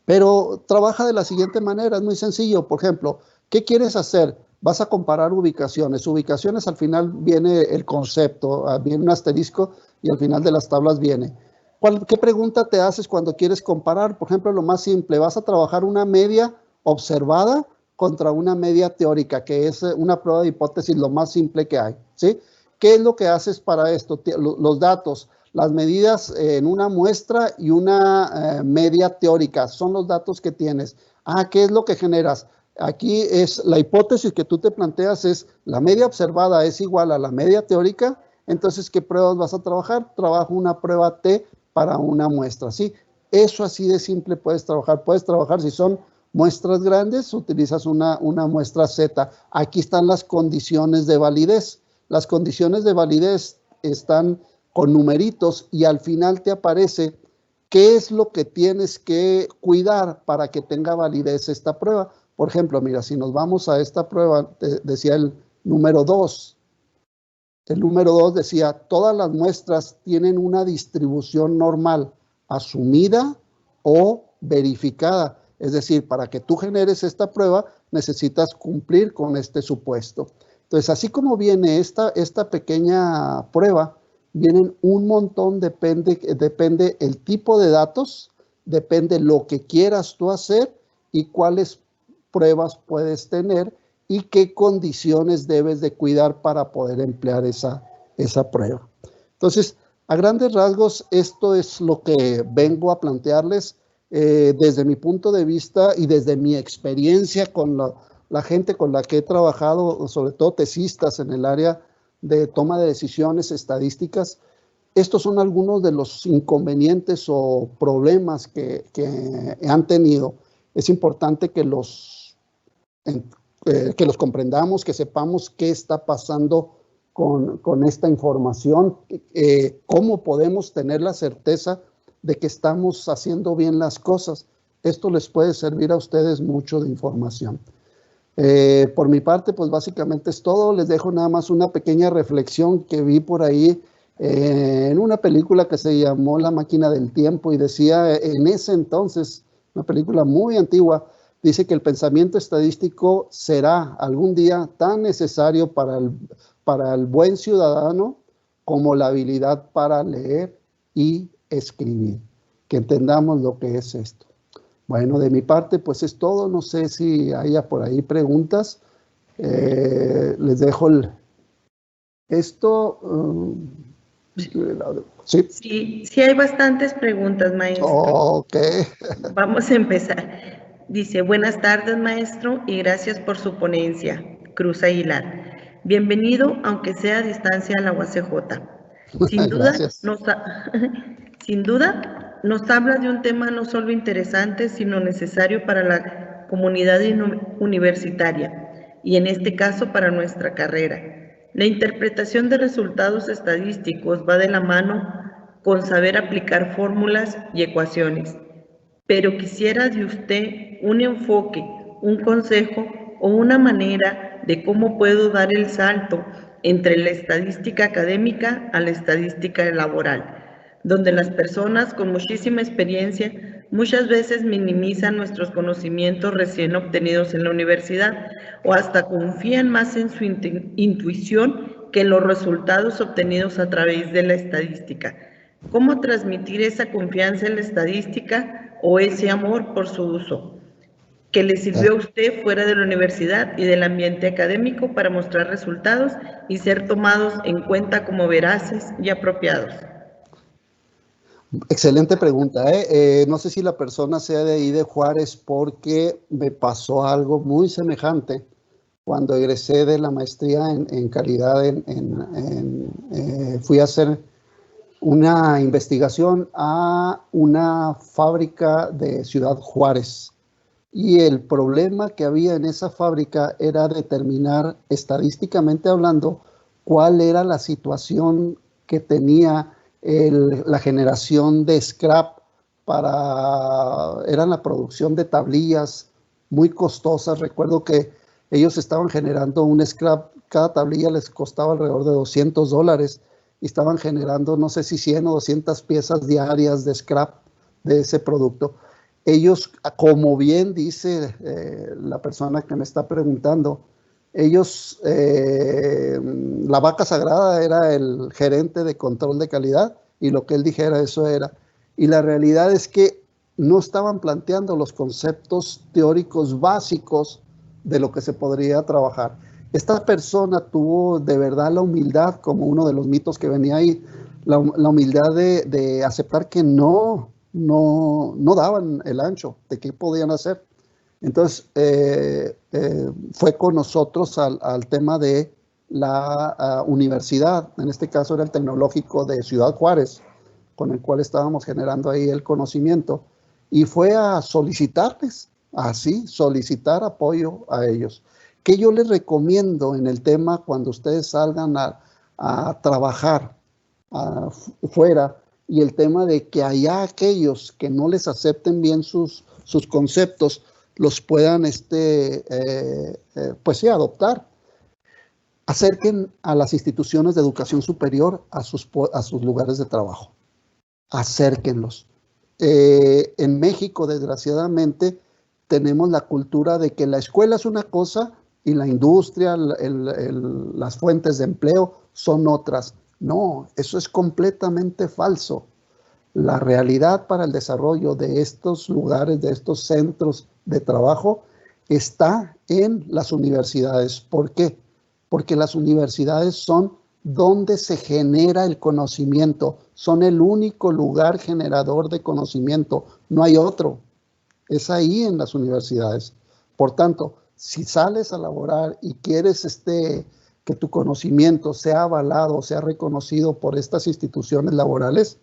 Pero trabaja de la siguiente manera, es muy sencillo. Por ejemplo, ¿qué quieres hacer? Vas a comparar ubicaciones. Ubicaciones, al final viene el concepto, viene un asterisco y al final de las tablas viene. ¿Qué pregunta te haces cuando quieres comparar? Por ejemplo, lo más simple, vas a trabajar una media observada contra una media teórica, que es una prueba de hipótesis lo más simple que hay, ¿sí? ¿Qué es lo que haces para esto? Los datos, las medidas en una muestra y una media teórica, son los datos que tienes. ¿Qué es lo que generas? Aquí es la hipótesis que tú te planteas, es la media observada es igual a la media teórica, entonces, ¿qué pruebas vas a trabajar? Trabajo una prueba T para una muestra, ¿sí? Eso así de simple puedes trabajar. Puedes trabajar si son muestras grandes, utilizas una muestra Z. Aquí están las condiciones de validez. Las condiciones de validez están con numeritos y al final te aparece qué es lo que tienes que cuidar para que tenga validez esta prueba. Por ejemplo, mira, si nos vamos a esta prueba, decía el número 2. El número 2 decía, todas las muestras tienen una distribución normal, asumida o verificada. Es decir, para que tú generes esta prueba, necesitas cumplir con este supuesto. Entonces, así como viene esta pequeña prueba, vienen un montón, depende el tipo de datos, depende lo que quieras tú hacer y cuáles pruebas puedes tener y qué condiciones debes de cuidar para poder emplear esa prueba. Entonces, a grandes rasgos, esto es lo que vengo a plantearles desde mi punto de vista y desde mi experiencia con la gente con la que he trabajado, sobre todo tesistas en el área de toma de decisiones estadísticas. Estos son algunos de los inconvenientes o problemas que han tenido. Es importante que los comprendamos, que sepamos qué está pasando con esta información, cómo podemos tener la certeza de que estamos haciendo bien las cosas. Esto les puede servir a ustedes mucho de información. Por mi parte, pues básicamente es todo. Les dejo nada más una pequeña reflexión que vi por ahí en una película que se llamó La máquina del tiempo y decía en ese entonces, una película muy antigua, dice que el pensamiento estadístico será algún día tan necesario para el buen ciudadano como la habilidad para leer y escribir. Que entendamos lo que es esto. Bueno, de mi parte, pues es todo. No sé si haya por ahí preguntas. Les dejo esto. Sí. Sí hay bastantes preguntas, maestro. Ok. Vamos a empezar. Dice, buenas tardes, maestro, y gracias por su ponencia. Cruz Aguilar. Bienvenido, aunque sea a distancia, a la UACJ. Sin duda, sin duda, nos habla de un tema no solo interesante, sino necesario para la comunidad universitaria, y en este caso para nuestra carrera. La interpretación de resultados estadísticos va de la mano con saber aplicar fórmulas y ecuaciones. Pero quisiera de usted un enfoque, un consejo o una manera de cómo puedo dar el salto entre la estadística académica a la estadística laboral, donde las personas con muchísima experiencia muchas veces minimizan nuestros conocimientos recién obtenidos en la universidad o hasta confían más en su intuición que en los resultados obtenidos a través de la estadística. ¿Cómo transmitir esa confianza en la estadística o ese amor por su uso que le sirvió a usted fuera de la universidad y del ambiente académico para mostrar resultados y ser tomados en cuenta como veraces y apropiados? Excelente pregunta. No sé si la persona sea de ahí de Juárez porque me pasó algo muy semejante cuando egresé de la maestría en calidad. Fui a hacer una investigación a una fábrica de Ciudad Juárez. Y el problema que había en esa fábrica era determinar estadísticamente hablando cuál era la situación que tenía la generación de scrap era la producción de tablillas muy costosas. Recuerdo que ellos estaban generando un scrap, cada tablilla les costaba alrededor de $200 y estaban generando no sé si 100 o 200 piezas diarias de scrap de ese producto. Ellos, como bien dice la persona que me está preguntando, ellos, la vaca sagrada era el gerente de control de calidad y lo que él dijera eso era. Y la realidad es que no estaban planteando los conceptos teóricos básicos de lo que se podría trabajar. Esta persona tuvo de verdad la humildad, como uno de los mitos que venía ahí, la humildad de aceptar que no daban el ancho de qué podían hacer. Entonces, fue con nosotros al tema de la universidad, en este caso era el Tecnológico de Ciudad Juárez, con el cual estábamos generando ahí el conocimiento, y fue a solicitarles, solicitar apoyo a ellos. ¿Qué yo les recomiendo en el tema cuando ustedes salgan a trabajar fuera? Y el tema de que haya aquellos que no les acepten bien sus conceptos, los puedan pues sí, adoptar. Acerquen a las instituciones de educación superior a sus lugares de trabajo. Acérquenlos. En México, desgraciadamente, tenemos la cultura de que la escuela es una cosa y la industria, las fuentes de empleo son otras. No, eso es completamente falso. La realidad para el desarrollo de estos lugares, de estos centros de trabajo, está en las universidades. ¿Por qué? Porque las universidades son donde se genera el conocimiento, son el único lugar generador de conocimiento, no hay otro. Es ahí en las universidades. Por tanto, si sales a laborar y quieres que tu conocimiento sea avalado, sea reconocido por estas instituciones laborales,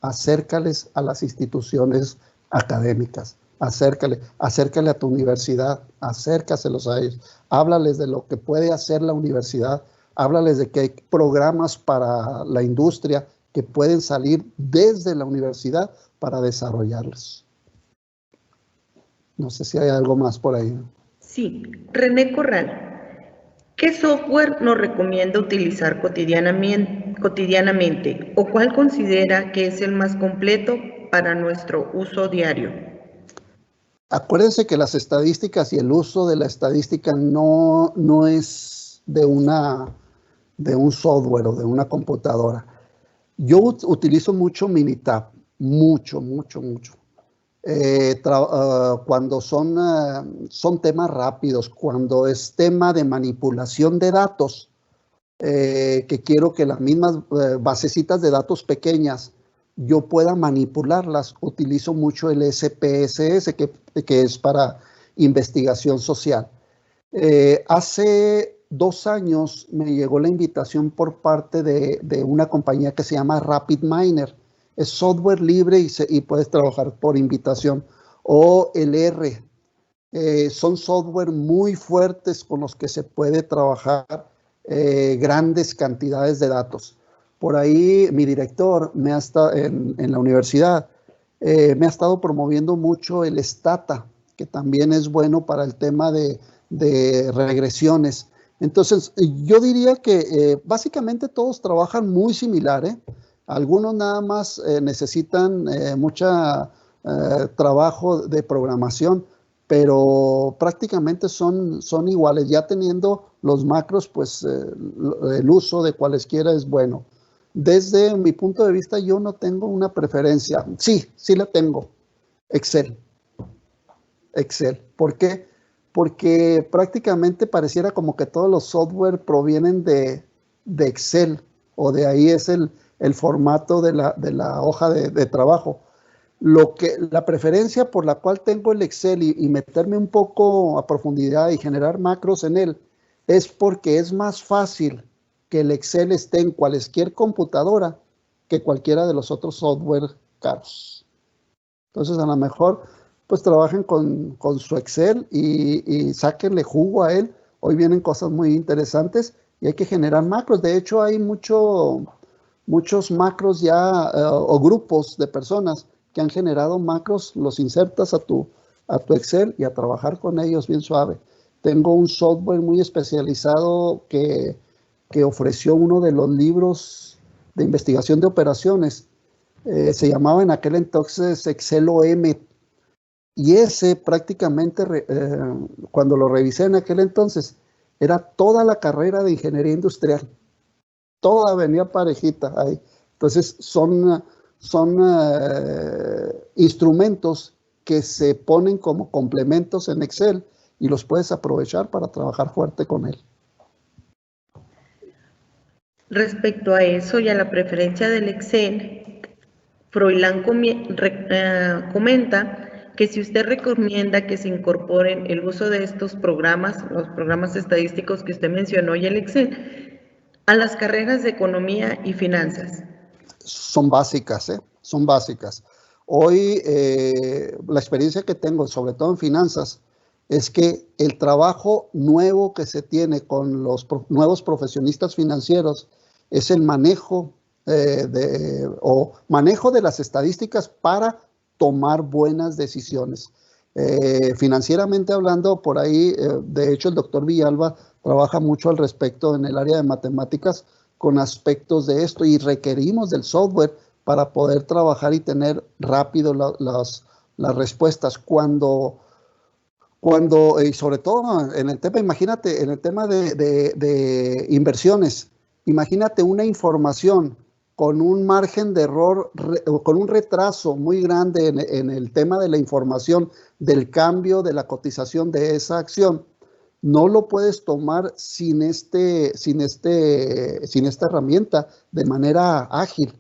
acércales a las instituciones académicas, acércale a tu universidad, acércaselos a ellos, háblales de lo que puede hacer la universidad, háblales de que hay programas para la industria que pueden salir desde la universidad para desarrollarlos. No sé si hay algo más por ahí. Sí, René Corral. ¿Qué software nos recomienda utilizar cotidianamente o cuál considera que es el más completo para nuestro uso diario? Acuérdense que las estadísticas y el uso de la estadística no es de un software o de una computadora. Yo utilizo mucho Minitab, mucho. Cuando son temas rápidos, cuando es tema de manipulación de datos, que quiero que las mismas basecitas de datos pequeñas yo pueda manipularlas, utilizo mucho el SPSS, que es para investigación social. Hace 2 años me llegó la invitación por parte de una compañía que se llama RapidMiner. Es software libre y puedes trabajar por invitación. O el R. Son software muy fuertes con los que se puede trabajar grandes cantidades de datos. Por ahí mi director en la universidad me ha estado promoviendo mucho el Stata, que también es bueno para el tema de regresiones. Entonces, yo diría que básicamente todos trabajan muy similar, ¿eh? Algunos nada más necesitan mucho trabajo de programación, pero prácticamente son iguales. Ya teniendo los macros, pues el uso de cualesquiera es bueno. Desde mi punto de vista, yo no tengo una preferencia. Sí la tengo. Excel. ¿Por qué? Porque prácticamente pareciera como que todos los software provienen de Excel, o de ahí es el formato de la hoja de trabajo. La preferencia por la cual tengo el Excel y meterme un poco a profundidad y generar macros en él es porque es más fácil que el Excel esté en cualquier computadora que cualquiera de los otros software caros. Entonces, a lo mejor, pues trabajen con su Excel y sáquenle jugo a él. Hoy vienen cosas muy interesantes y hay que generar macros. De hecho, hay muchos macros ya o grupos de personas que han generado macros, los insertas a tu Excel y a trabajar con ellos bien suave. Tengo un software muy especializado que ofreció uno de los libros de investigación de operaciones. Se llamaba en aquel entonces Excel-OM. Y ese prácticamente, cuando lo revisé en aquel entonces, era toda la carrera de ingeniería industrial. Toda venía parejita ahí. Entonces son instrumentos que se ponen como complementos en Excel y los puedes aprovechar para trabajar fuerte con él. Respecto a eso y a la preferencia del Excel, Froilán comenta que si usted recomienda que se incorporen el uso de estos programas, los programas estadísticos que usted mencionó y el Excel, a las carreras de economía y finanzas. Son básicas, son básicas. Hoy la experiencia que tengo, sobre todo en finanzas, es que el trabajo nuevo que se tiene con los nuevos profesionistas financieros es el manejo manejo de las estadísticas para tomar buenas decisiones. Financieramente hablando, por ahí, de hecho, el doctor Villalba trabaja mucho al respecto en el área de matemáticas con aspectos de esto y requerimos del software para poder trabajar y tener rápido las respuestas y sobre todo en el tema, imagínate, en el tema de inversiones, Imagínate una información con un margen de error, con un retraso muy grande en el tema de la información del cambio de la cotización de esa acción. No lo puedes tomar sin esta herramienta de manera ágil.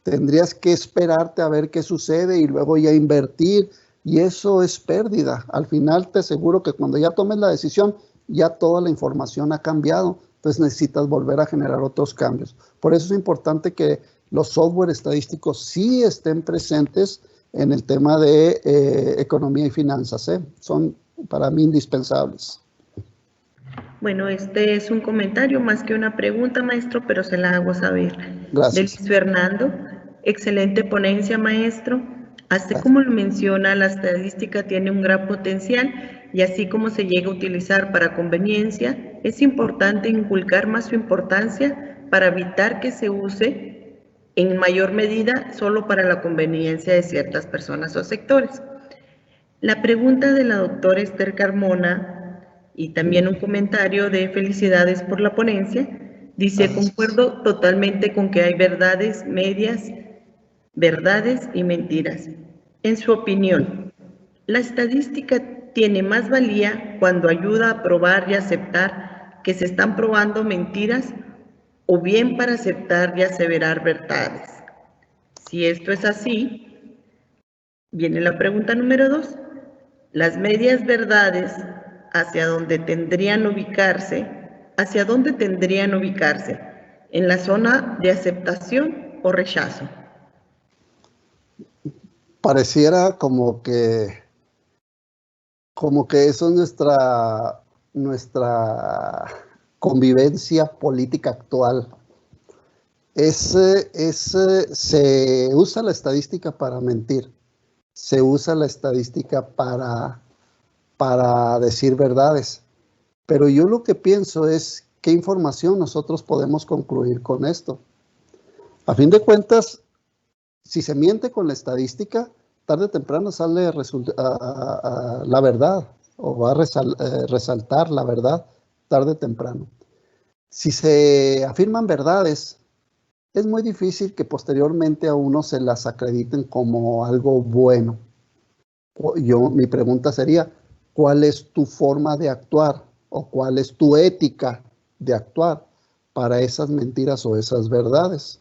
Tendrías que esperarte a ver qué sucede y luego ya invertir, y eso es pérdida. Al final te aseguro que cuando ya tomes la decisión, ya toda la información ha cambiado. Entonces necesitas volver a generar otros cambios. Por eso es importante que los software estadísticos sí estén presentes en el tema de economía y finanzas. Son para mí indispensables. Bueno, este es un comentario más que una pregunta, maestro, pero se la hago saber. Gracias. De Luis Fernando, excelente ponencia, maestro. Así como lo menciona, la estadística tiene un gran potencial y así como se llega a utilizar para conveniencia, es importante inculcar más su importancia para evitar que se use en mayor medida solo para la conveniencia de ciertas personas o sectores. La pregunta de la doctora Esther Carmona y también un comentario de felicidades por la ponencia, dice: concuerdo totalmente con que hay verdades medias, verdades y mentiras. En su opinión, ¿la estadística tiene más valía cuando ayuda a probar y aceptar que se están probando mentiras o bien para aceptar y aseverar verdades? Si esto es así, viene la pregunta número 2. Las medias verdades, ¿hacia dónde tendrían ubicarse? ¿En la zona de aceptación o rechazo? Pareciera como que eso es nuestra convivencia política actual. Se usa la estadística para mentir, se usa la estadística para decir verdades. Pero yo lo que pienso es qué información nosotros podemos concluir con esto. A fin de cuentas, si se miente con la estadística, tarde o temprano sale la verdad, o va a resaltar la verdad tarde o temprano. Si se afirman verdades, es muy difícil que posteriormente a uno se las acrediten como algo bueno. Mi pregunta sería, ¿cuál es tu forma de actuar o cuál es tu ética de actuar para esas mentiras o esas verdades?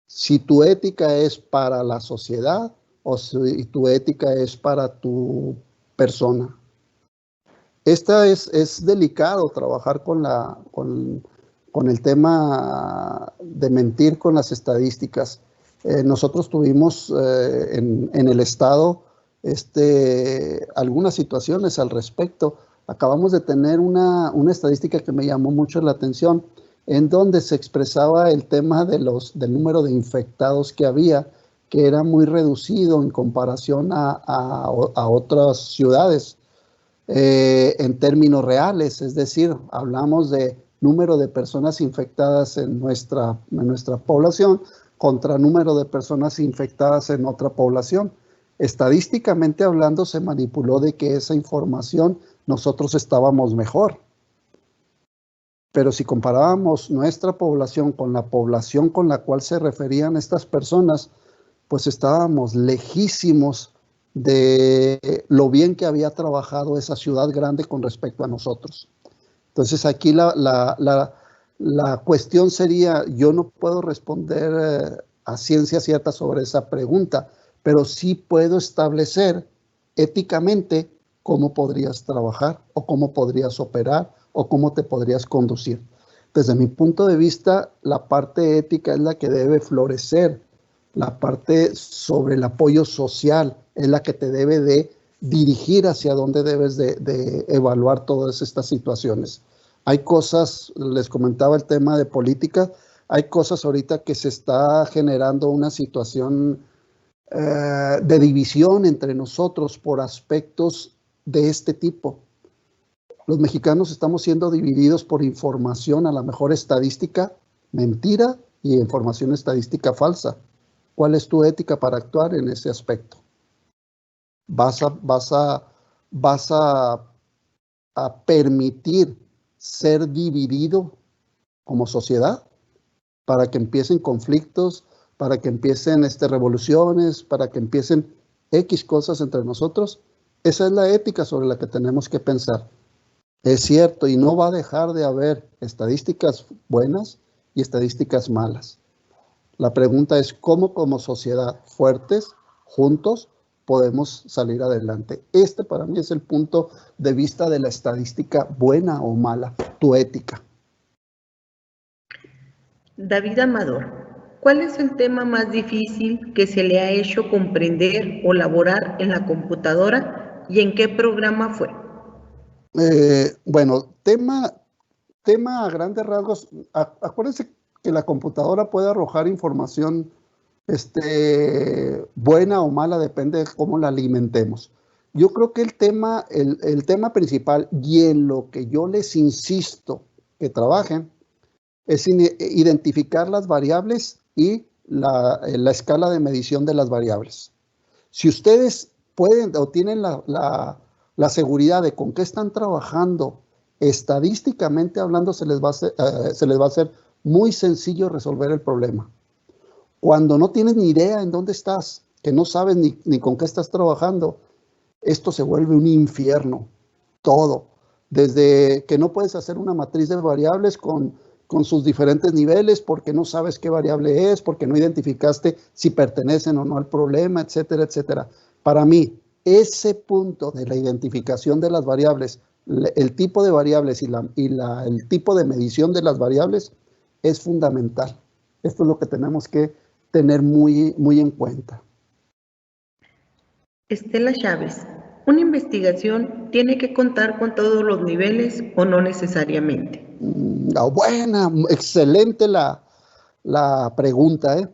Si tu ética es para la sociedad o si tu ética es para tu persona. Es delicado trabajar con el tema de mentir con las estadísticas. Nosotros tuvimos en el estado algunas situaciones al respecto. Acabamos de tener una estadística que me llamó mucho la atención, en donde se expresaba el tema del número de infectados que había, que era muy reducido en comparación a otras ciudades. En términos reales, es decir, hablamos de número de personas infectadas en nuestra población contra número de personas infectadas en otra población. Estadísticamente hablando, se manipuló de que esa información nosotros estábamos mejor. Pero si comparábamos nuestra población con la población con la cual se referían estas personas, pues estábamos lejísimos de lo bien que había trabajado esa ciudad grande con respecto a nosotros. Entonces aquí la cuestión sería, yo no puedo responder a ciencia cierta sobre esa pregunta, pero sí puedo establecer éticamente cómo podrías trabajar o cómo podrías operar o cómo te podrías conducir. Desde mi punto de vista, la parte ética es la que debe florecer, la parte sobre el apoyo social es la que te debe de dirigir hacia dónde debes de evaluar todas estas situaciones. Hay cosas, les comentaba el tema de política, hay cosas ahorita que se está generando una situación de división entre nosotros por aspectos de este tipo. Los mexicanos estamos siendo divididos por información, a lo mejor estadística, mentira, y información estadística falsa. ¿Cuál es tu ética para actuar en ese aspecto? ¿Vas a permitir ser dividido como sociedad? para que empiecen conflictos, para que empiecen revoluciones, para que empiecen X cosas entre nosotros. Esa es la ética sobre la que tenemos que pensar. Es cierto, y no va a dejar de haber estadísticas buenas y estadísticas malas. La pregunta es cómo como sociedad fuertes, juntos, podemos salir adelante. Este para mí es el punto de vista de la estadística buena o mala, tu ética. David Amador, ¿cuál es el tema más difícil que se le ha hecho comprender o elaborar en la computadora y en qué programa fue? Bueno, tema a grandes rasgos. Acuérdense que la computadora puede arrojar información buena o mala, depende de cómo la alimentemos. Yo creo que el tema principal y en lo que yo les insisto que trabajen es identificar las variables y la escala de medición de las variables. Si ustedes pueden o tienen la seguridad de con qué están trabajando, estadísticamente hablando, se les va a hacer muy sencillo resolver el problema. Cuando no tienes ni idea en dónde estás, que no sabes ni con qué estás trabajando, esto se vuelve un infierno, todo. Desde que no puedes hacer una matriz de variables con sus diferentes niveles porque no sabes qué variable es, porque no identificaste si pertenecen o no al problema, etcétera, etcétera. Para mí, ese punto de la identificación de las variables, el tipo de variables y el tipo de medición de las variables es fundamental. Esto es lo que tenemos que tener muy, muy en cuenta. Estela Chávez, ¿una investigación tiene que contar con todos los niveles o no necesariamente? Buena, excelente la pregunta, ¿eh?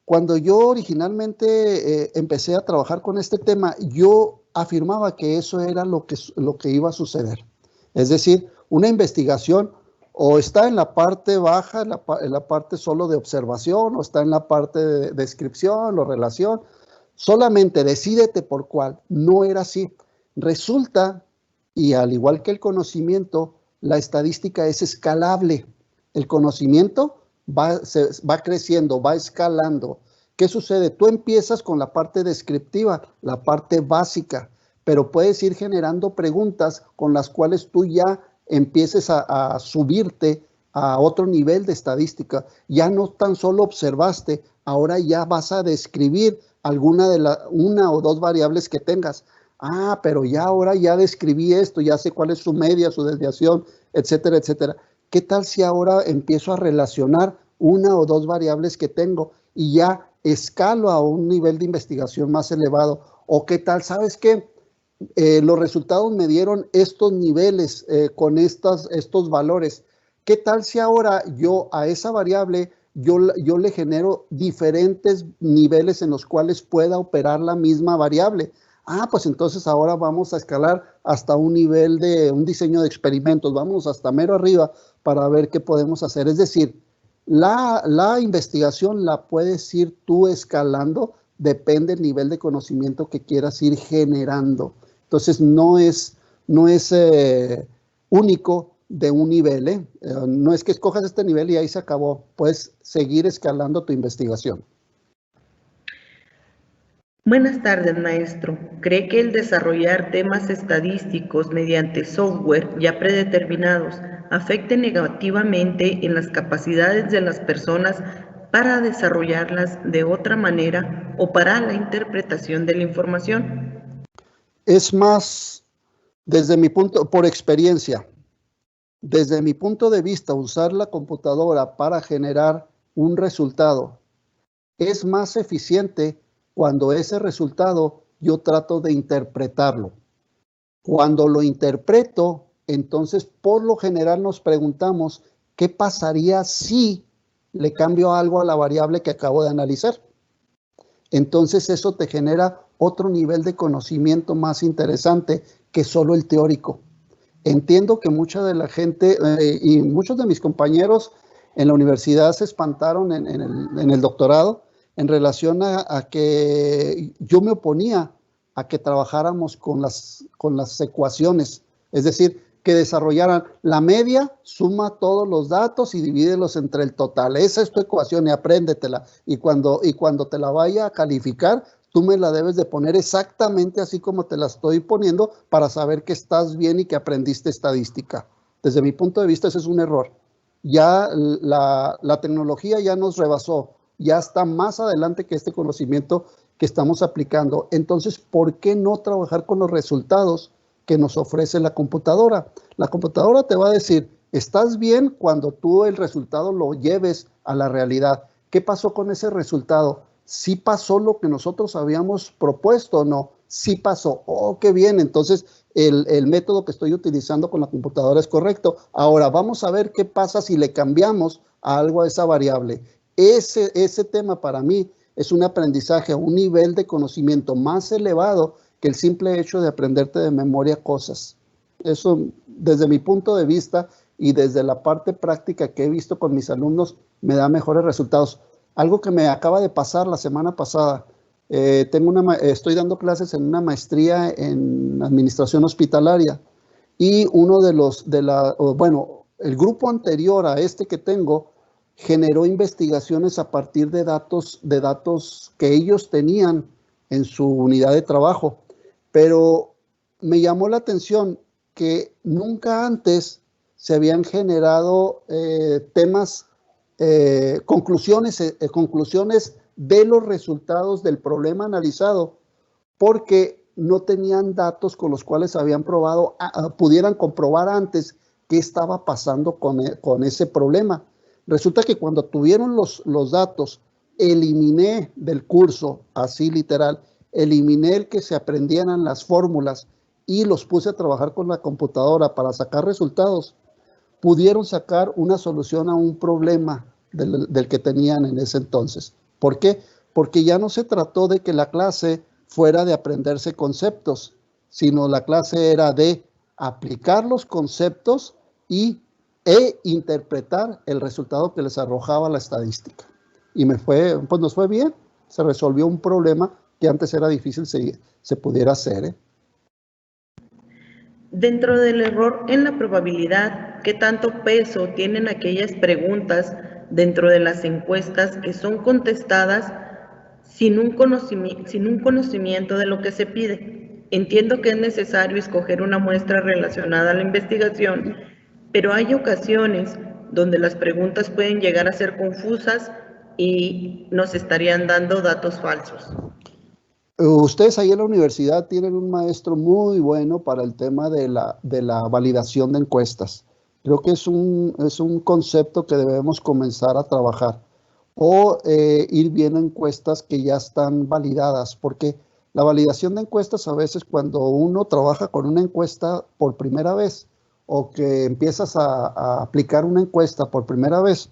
Cuando yo originalmente empecé a trabajar con este tema, yo afirmaba que eso era lo que iba a suceder. Es decir, una investigación o está en la parte baja, en la parte solo de observación, o está en la parte de descripción o relación. Solamente decídete por cuál. No era así. Resulta, y al igual que el conocimiento, la estadística es escalable. El conocimiento va creciendo, va escalando. ¿Qué sucede? Tú empiezas con la parte descriptiva, la parte básica, pero puedes ir generando preguntas con las cuales tú ya empieces a subirte a otro nivel de estadística. Ya no tan solo observaste, ahora ya vas a describir una o dos variables que tengas. Ah, pero ya ahora ya describí esto, ya sé cuál es su media, su desviación, etcétera, etcétera. ¿Qué tal si ahora empiezo a relacionar una o dos variables que tengo y ya escalo a un nivel de investigación más elevado? ¿O qué tal? ¿Sabes qué? Los resultados me dieron estos niveles con estos valores. ¿Qué tal si ahora yo a esa variable yo le genero diferentes niveles en los cuales pueda operar la misma variable? Ah, pues entonces ahora vamos a escalar hasta un nivel de un diseño de experimentos, vamos hasta mero arriba para ver qué podemos hacer. Es decir, la investigación la puedes ir tú escalando, depende del nivel de conocimiento que quieras ir generando. Entonces no es único de un nivel, no es que escojas este nivel y ahí se acabó, puedes seguir escalando tu investigación. Buenas tardes, maestro. ¿Cree que el desarrollar temas estadísticos mediante software ya predeterminados afecte negativamente en las capacidades de las personas para desarrollarlas de otra manera o para la interpretación de la información? Es más, por experiencia, desde mi punto de vista, usar la computadora para generar un resultado es más eficiente cuando ese resultado yo trato de interpretarlo. Cuando lo interpreto, entonces por lo general nos preguntamos qué pasaría si le cambio algo a la variable que acabo de analizar. Entonces eso te genera otro nivel de conocimiento más interesante que solo el teórico. Entiendo que mucha de la gente y muchos de mis compañeros en la universidad se espantaron en el doctorado en relación a que yo me oponía a que trabajáramos con las ecuaciones. Es decir, que desarrollaran la media, suma todos los datos y divídelos entre el total. Esa es tu ecuación y apréndetela. Y cuando te la vaya a calificar, tú me la debes de poner exactamente así como te la estoy poniendo para saber que estás bien y que aprendiste estadística. Desde mi punto de vista, ese es un error. Ya la tecnología ya nos rebasó, ya está más adelante que este conocimiento que estamos aplicando. Entonces, ¿por qué no trabajar con los resultados que nos ofrece la computadora? La computadora te va a decir, estás bien cuando tú el resultado lo lleves a la realidad. ¿Qué pasó con ese resultado? ¿Sí pasó lo que nosotros habíamos propuesto o no? Sí pasó. Oh, qué bien. Entonces, el método que estoy utilizando con la computadora es correcto. Ahora, vamos a ver qué pasa si le cambiamos a algo a esa variable. Ese tema para mí es un aprendizaje, un nivel de conocimiento más elevado que el simple hecho de aprenderte de memoria cosas. Eso, desde mi punto de vista y desde la parte práctica que he visto con mis alumnos, me da mejores resultados. Algo que me acaba de pasar la semana pasada, estoy dando clases en una maestría en administración hospitalaria y el grupo anterior a este que tengo generó investigaciones a partir de datos que ellos tenían en su unidad de trabajo. Pero me llamó la atención que nunca antes se habían generado conclusiones de los resultados del problema analizado, porque no tenían datos con los cuales pudieran comprobar antes qué estaba pasando con ese problema. Resulta que cuando tuvieron los datos, eliminé del curso, así literal, eliminé el que se aprendieran las fórmulas y los puse a trabajar con la computadora para sacar resultados. Pudieron sacar una solución a un problema del que tenían en ese entonces. ¿Por qué? Porque ya no se trató de que la clase fuera de aprenderse conceptos, sino la clase era de aplicar los conceptos e interpretar el resultado que les arrojaba la estadística. Y nos fue bien, se resolvió un problema que antes era difícil se pudiera hacer. Dentro del error en la probabilidad, ¿qué tanto peso tienen aquellas preguntas dentro de las encuestas que son contestadas sin un conocimiento de lo que se pide? Entiendo que es necesario escoger una muestra relacionada a la investigación, pero hay ocasiones donde las preguntas pueden llegar a ser confusas y nos estarían dando datos falsos. Ustedes ahí en la universidad tienen un maestro muy bueno para el tema de la validación de encuestas. Creo que es un concepto que debemos comenzar a trabajar o ir viendo encuestas que ya están validadas, porque la validación de encuestas a veces cuando uno trabaja con una encuesta por primera vez o que empiezas a aplicar una encuesta por primera vez,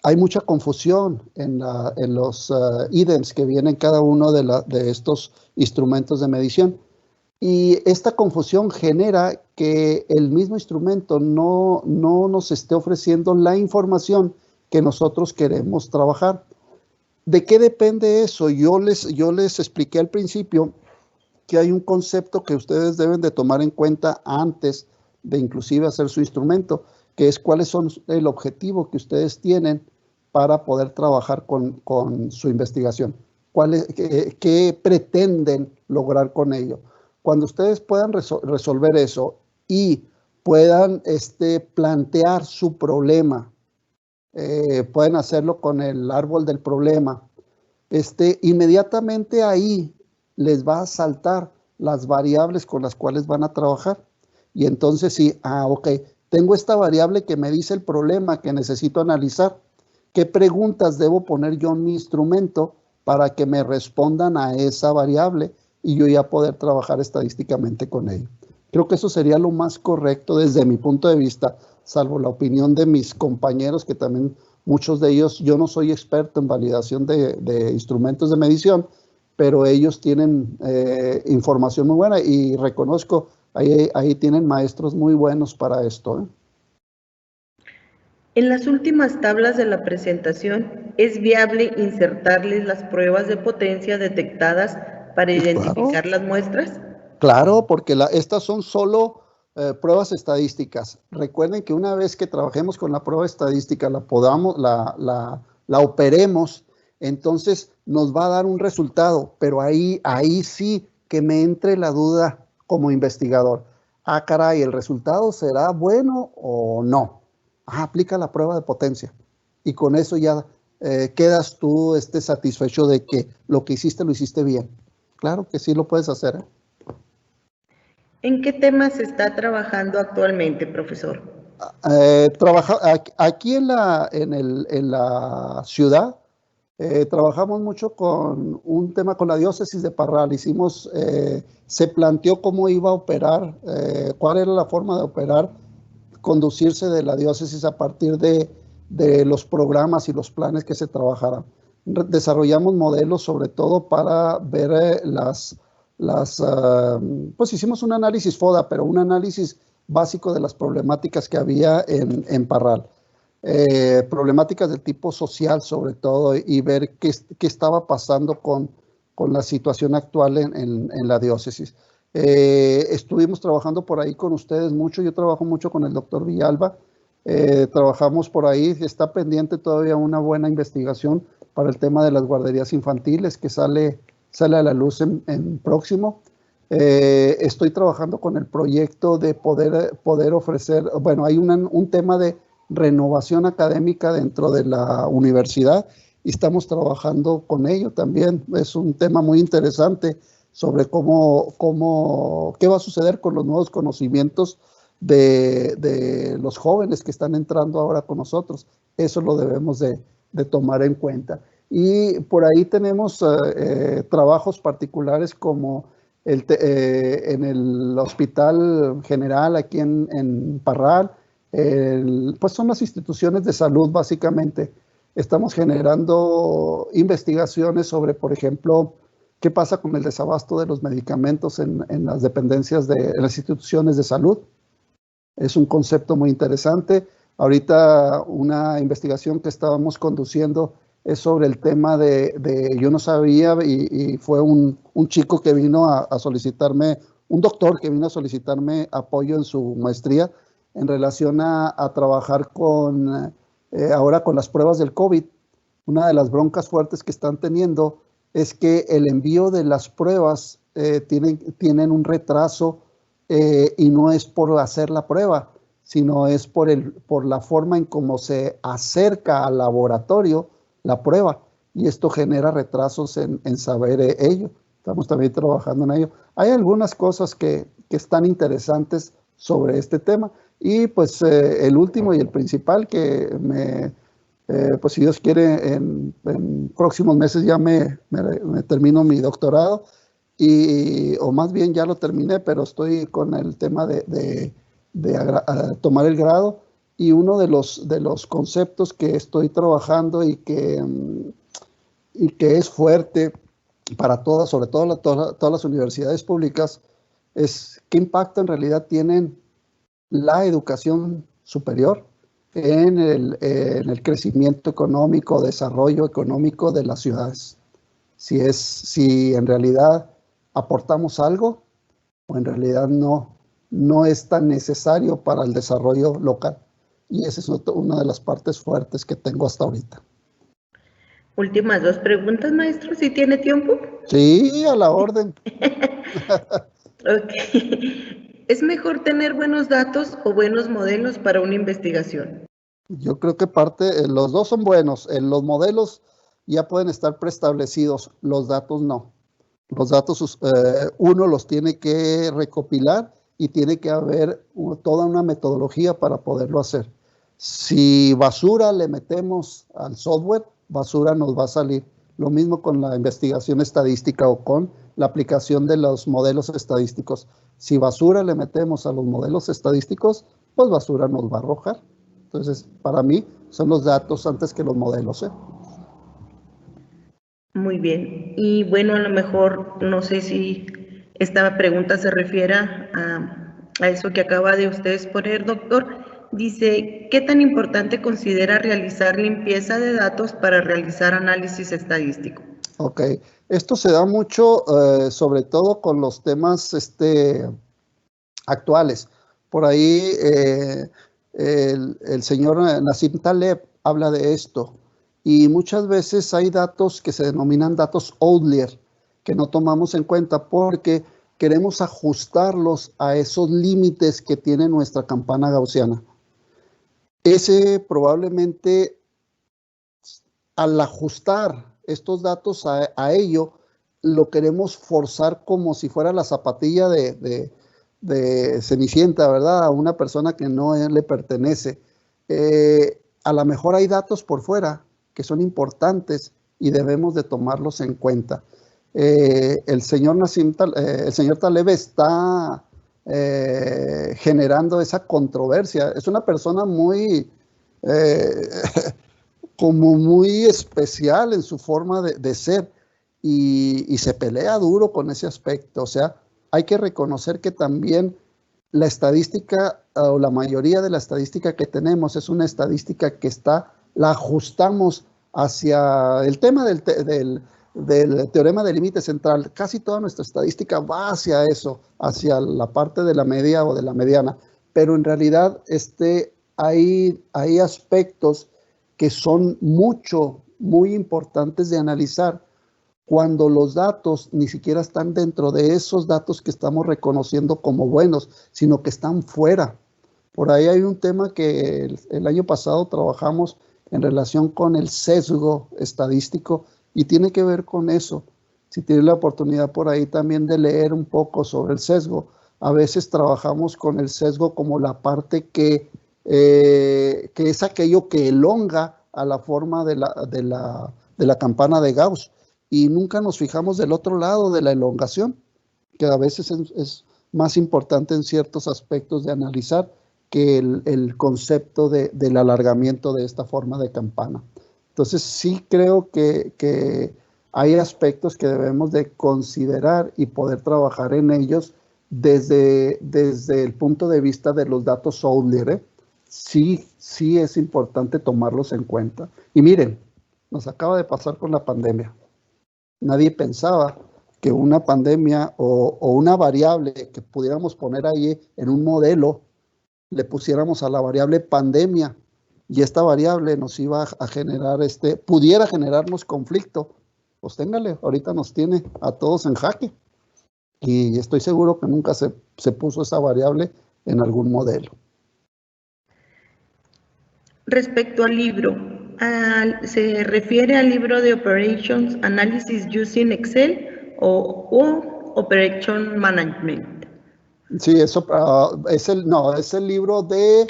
hay mucha confusión en los ítems que vienen cada uno de estos instrumentos de medición. Y esta confusión genera que el mismo instrumento no nos esté ofreciendo la información que nosotros queremos trabajar. ¿De qué depende eso? Yo les expliqué al principio que hay un concepto que ustedes deben de tomar en cuenta antes de inclusive hacer su instrumento, que es cuáles son el objetivo que ustedes tienen para poder trabajar con su investigación. ¿Qué pretenden lograr con ello? Cuando ustedes puedan resolver eso y puedan plantear su problema, pueden hacerlo con el árbol del problema, inmediatamente ahí les va a saltar las variables con las cuales van a trabajar. Y entonces sí, ok, tengo esta variable que me dice el problema que necesito analizar. ¿Qué preguntas debo poner yo en mi instrumento para que me respondan a esa variable y yo ya poder trabajar estadísticamente con ello? Creo que eso sería lo más correcto desde mi punto de vista, salvo la opinión de mis compañeros, que también muchos de ellos, yo no soy experto en validación de instrumentos de medición, pero ellos tienen información muy buena y reconozco, ahí tienen maestros muy buenos para esto, ¿eh? En las últimas tablas de la presentación, ¿es viable insertarles las pruebas de potencia detectadas para identificar las muestras? Claro, porque estas son solo Pruebas estadísticas. Recuerden que una vez que trabajemos con la prueba estadística, la operemos, entonces nos va a dar un resultado, pero ahí sí que me entre la duda como investigador. Ah, caray, ¿el resultado será bueno o no? Ah, aplica la prueba de potencia. Y con eso ya quedas tú satisfecho de que lo que hiciste lo hiciste bien. Claro que sí lo puedes hacer, ¿eh? ¿En qué temas se está trabajando actualmente, profesor? Aquí en la ciudad trabajamos mucho con un tema con la diócesis de Parral. Se planteó cómo iba a operar, cuál era la forma de operar, conducirse de la diócesis a partir de los programas y los planes que se trabajaran. Desarrollamos modelos sobre todo para ver pues hicimos un análisis FODA, pero un análisis básico de las problemáticas que había en Parral. Problemáticas del tipo social sobre todo, y ver qué estaba pasando con la situación actual en la diócesis. Estuvimos trabajando por ahí con ustedes mucho. Yo trabajo mucho con el doctor Villalba. Trabajamos por ahí. Está pendiente todavía una buena investigación para el tema de las guarderías infantiles que sale a la luz en próximo. Estoy trabajando con el proyecto de poder ofrecer, bueno, hay un tema de renovación académica dentro de la universidad y estamos trabajando con ello también. Es un tema muy interesante sobre qué va a suceder con los nuevos conocimientos de los jóvenes que están entrando ahora con nosotros. Eso lo debemos de tomar en cuenta. Y por ahí tenemos trabajos particulares como en el Hospital General aquí en Parral. Pues son las instituciones de salud básicamente. Estamos generando investigaciones sobre, por ejemplo, qué pasa con el desabasto de los medicamentos en las dependencias en las instituciones de salud. Es un concepto muy interesante. Ahorita una investigación que estábamos conduciendo es sobre el tema yo no sabía, y fue un chico que vino a solicitarme, un doctor que vino a solicitarme apoyo en su maestría en relación a trabajar ahora con las pruebas del COVID. Una de las broncas fuertes que están teniendo es que el envío de las pruebas tienen un retraso, y no es por hacer la prueba, sino es por la forma en cómo se acerca al laboratorio la prueba, y esto genera retrasos en saber ello. Estamos también trabajando en ello. Hay algunas cosas que están interesantes sobre este tema, y pues el último y el principal pues si Dios quiere, en próximos meses ya me termino mi doctorado, o más bien ya lo terminé, pero estoy con el tema de tomar el grado. Y uno de los conceptos que estoy trabajando y que es fuerte para todas, sobre todo todas las universidades públicas, es qué impacto en realidad tienen la educación superior en el crecimiento económico, desarrollo económico de las ciudades. Si en realidad aportamos algo o en realidad no es tan necesario para el desarrollo local. Y esa es una de las partes fuertes que tengo hasta ahorita. Últimas dos preguntas, maestro, si tiene tiempo. Sí, a la orden. Ok. ¿Es mejor tener buenos datos o buenos modelos para una investigación? Yo creo que los dos son buenos. Los modelos ya pueden estar preestablecidos, los datos no. Los datos uno los tiene que recopilar y tiene que haber toda una metodología para poderlo hacer. Si basura le metemos al software, basura nos va a salir. Lo mismo con la investigación estadística o con la aplicación de los modelos estadísticos. Si basura le metemos a los modelos estadísticos, pues basura nos va a arrojar. Entonces, para mí, son los datos antes que los modelos, ¿eh? Muy bien. Y bueno, a lo mejor, no sé si esta pregunta se refiere a eso que acaba de usted exponer, doctor. Dice, ¿qué tan importante considera realizar limpieza de datos para realizar análisis estadístico? Ok, esto se da mucho, sobre todo con los temas actuales, Por ahí el señor Nassim Taleb habla de esto. Y muchas veces hay datos que se denominan datos outlier, que no tomamos en cuenta porque queremos ajustarlos a esos límites que tiene nuestra campana gaussiana. Ese probablemente, al ajustar estos datos a ello, lo queremos forzar como si fuera la zapatilla de Cenicienta, ¿verdad? A una persona que no le pertenece. A lo mejor hay datos por fuera que son importantes y debemos de tomarlos en cuenta. El señor Taleb está generando esa controversia. Es una persona muy, como muy especial en su forma de ser y se pelea duro con ese aspecto. O sea, hay que reconocer que también la estadística o la mayoría de la estadística que tenemos es una estadística que la ajustamos hacia el tema del teorema del límite central. Casi toda nuestra estadística va hacia eso, hacia la parte de la media o de la mediana, pero en realidad hay aspectos que son muy importantes de analizar cuando los datos ni siquiera están dentro de esos datos que estamos reconociendo como buenos, sino que están fuera. Por ahí hay un tema que el año pasado trabajamos en relación con el sesgo estadístico y tiene que ver con eso. Si tienes la oportunidad por ahí también de leer un poco sobre el sesgo, a veces trabajamos con el sesgo como la parte que es aquello que elonga a la forma de la campana de Gauss. Y nunca nos fijamos del otro lado de la elongación, que a veces es más importante en ciertos aspectos de analizar que el concepto del alargamiento de esta forma de campana. Entonces sí creo que hay aspectos que debemos de considerar y poder trabajar en ellos desde el punto de vista de los datos outlier. Sí es importante tomarlos en cuenta. Y miren, nos acaba de pasar con la pandemia. Nadie pensaba que una pandemia o una variable que pudiéramos poner ahí en un modelo, le pusiéramos a la variable pandemia y esta variable nos iba a generar, pudiera generarnos conflicto. Pues téngale, ahorita nos tiene a todos en jaque. Y estoy seguro que nunca se puso esa variable en algún modelo. Respecto al libro, ¿se refiere al libro de Operations Analysis Using Excel o Operation Management? Sí, eso es el libro de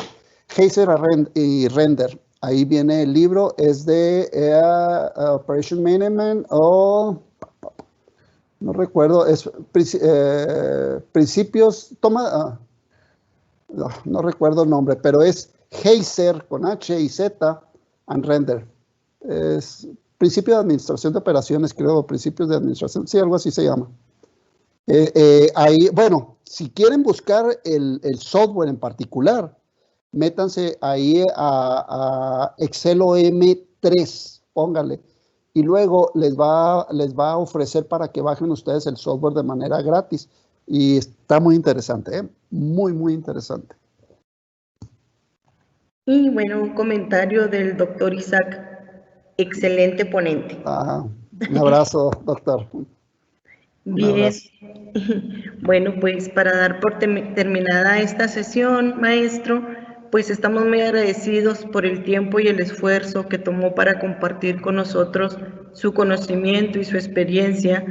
Heiser y Render. Ahí viene el libro, es de Operation Management o no recuerdo, es principios, no recuerdo el nombre, pero es Heiser con H y Z and Render. Es principio de administración de operaciones, creo, principios de administración, sí, algo así se llama. Ahí, bueno, si quieren buscar el software en particular, métanse ahí a Excel OM3, póngale, y luego les va a ofrecer para que bajen ustedes el software de manera gratis. Y está muy interesante, muy, muy interesante. Y bueno, un comentario del doctor Isaac, excelente ponente. Un abrazo, doctor. Bien, bueno, pues para dar por terminada esta sesión, maestro, pues estamos muy agradecidos por el tiempo y el esfuerzo que tomó para compartir con nosotros su conocimiento y su experiencia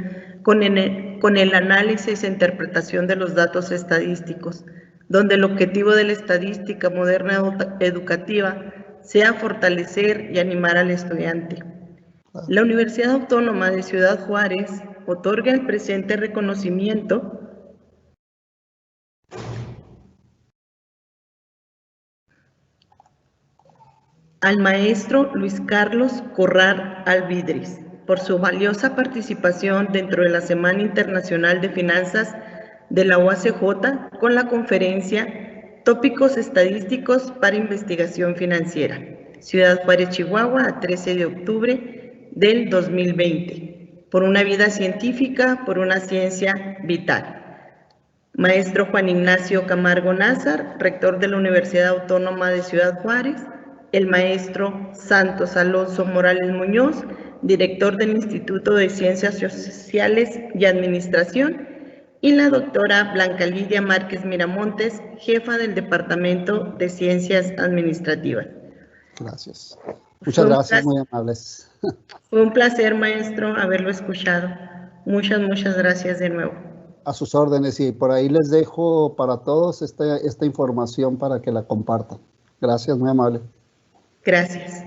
con el análisis e interpretación de los datos estadísticos, donde el objetivo de la estadística moderna educativa sea fortalecer y animar al estudiante. La Universidad Autónoma de Ciudad Juárez otorga el presente reconocimiento al maestro Luis Carlos Corral Alvidres por su valiosa participación dentro de la Semana Internacional de Finanzas de la UACJ con la conferencia Tópicos Estadísticos para Investigación Financiera, Ciudad Juárez, Chihuahua, a 13 de octubre del 2020, por una vida científica, por una ciencia vital. Maestro Juan Ignacio Camargo Názar, rector de la Universidad Autónoma de Ciudad Juárez. El maestro Santos Alonso Morales Muñoz, director del Instituto de Ciencias Sociales y Administración. Y la doctora Blanca Lidia Márquez Miramontes, jefa del Departamento de Ciencias Administrativas. Gracias. Muchas gracias, muy amables. Fue un placer, maestro, haberlo escuchado. Muchas gracias de nuevo. A sus órdenes, y por ahí les dejo para todos esta información para que la compartan. Gracias, muy amable. Gracias.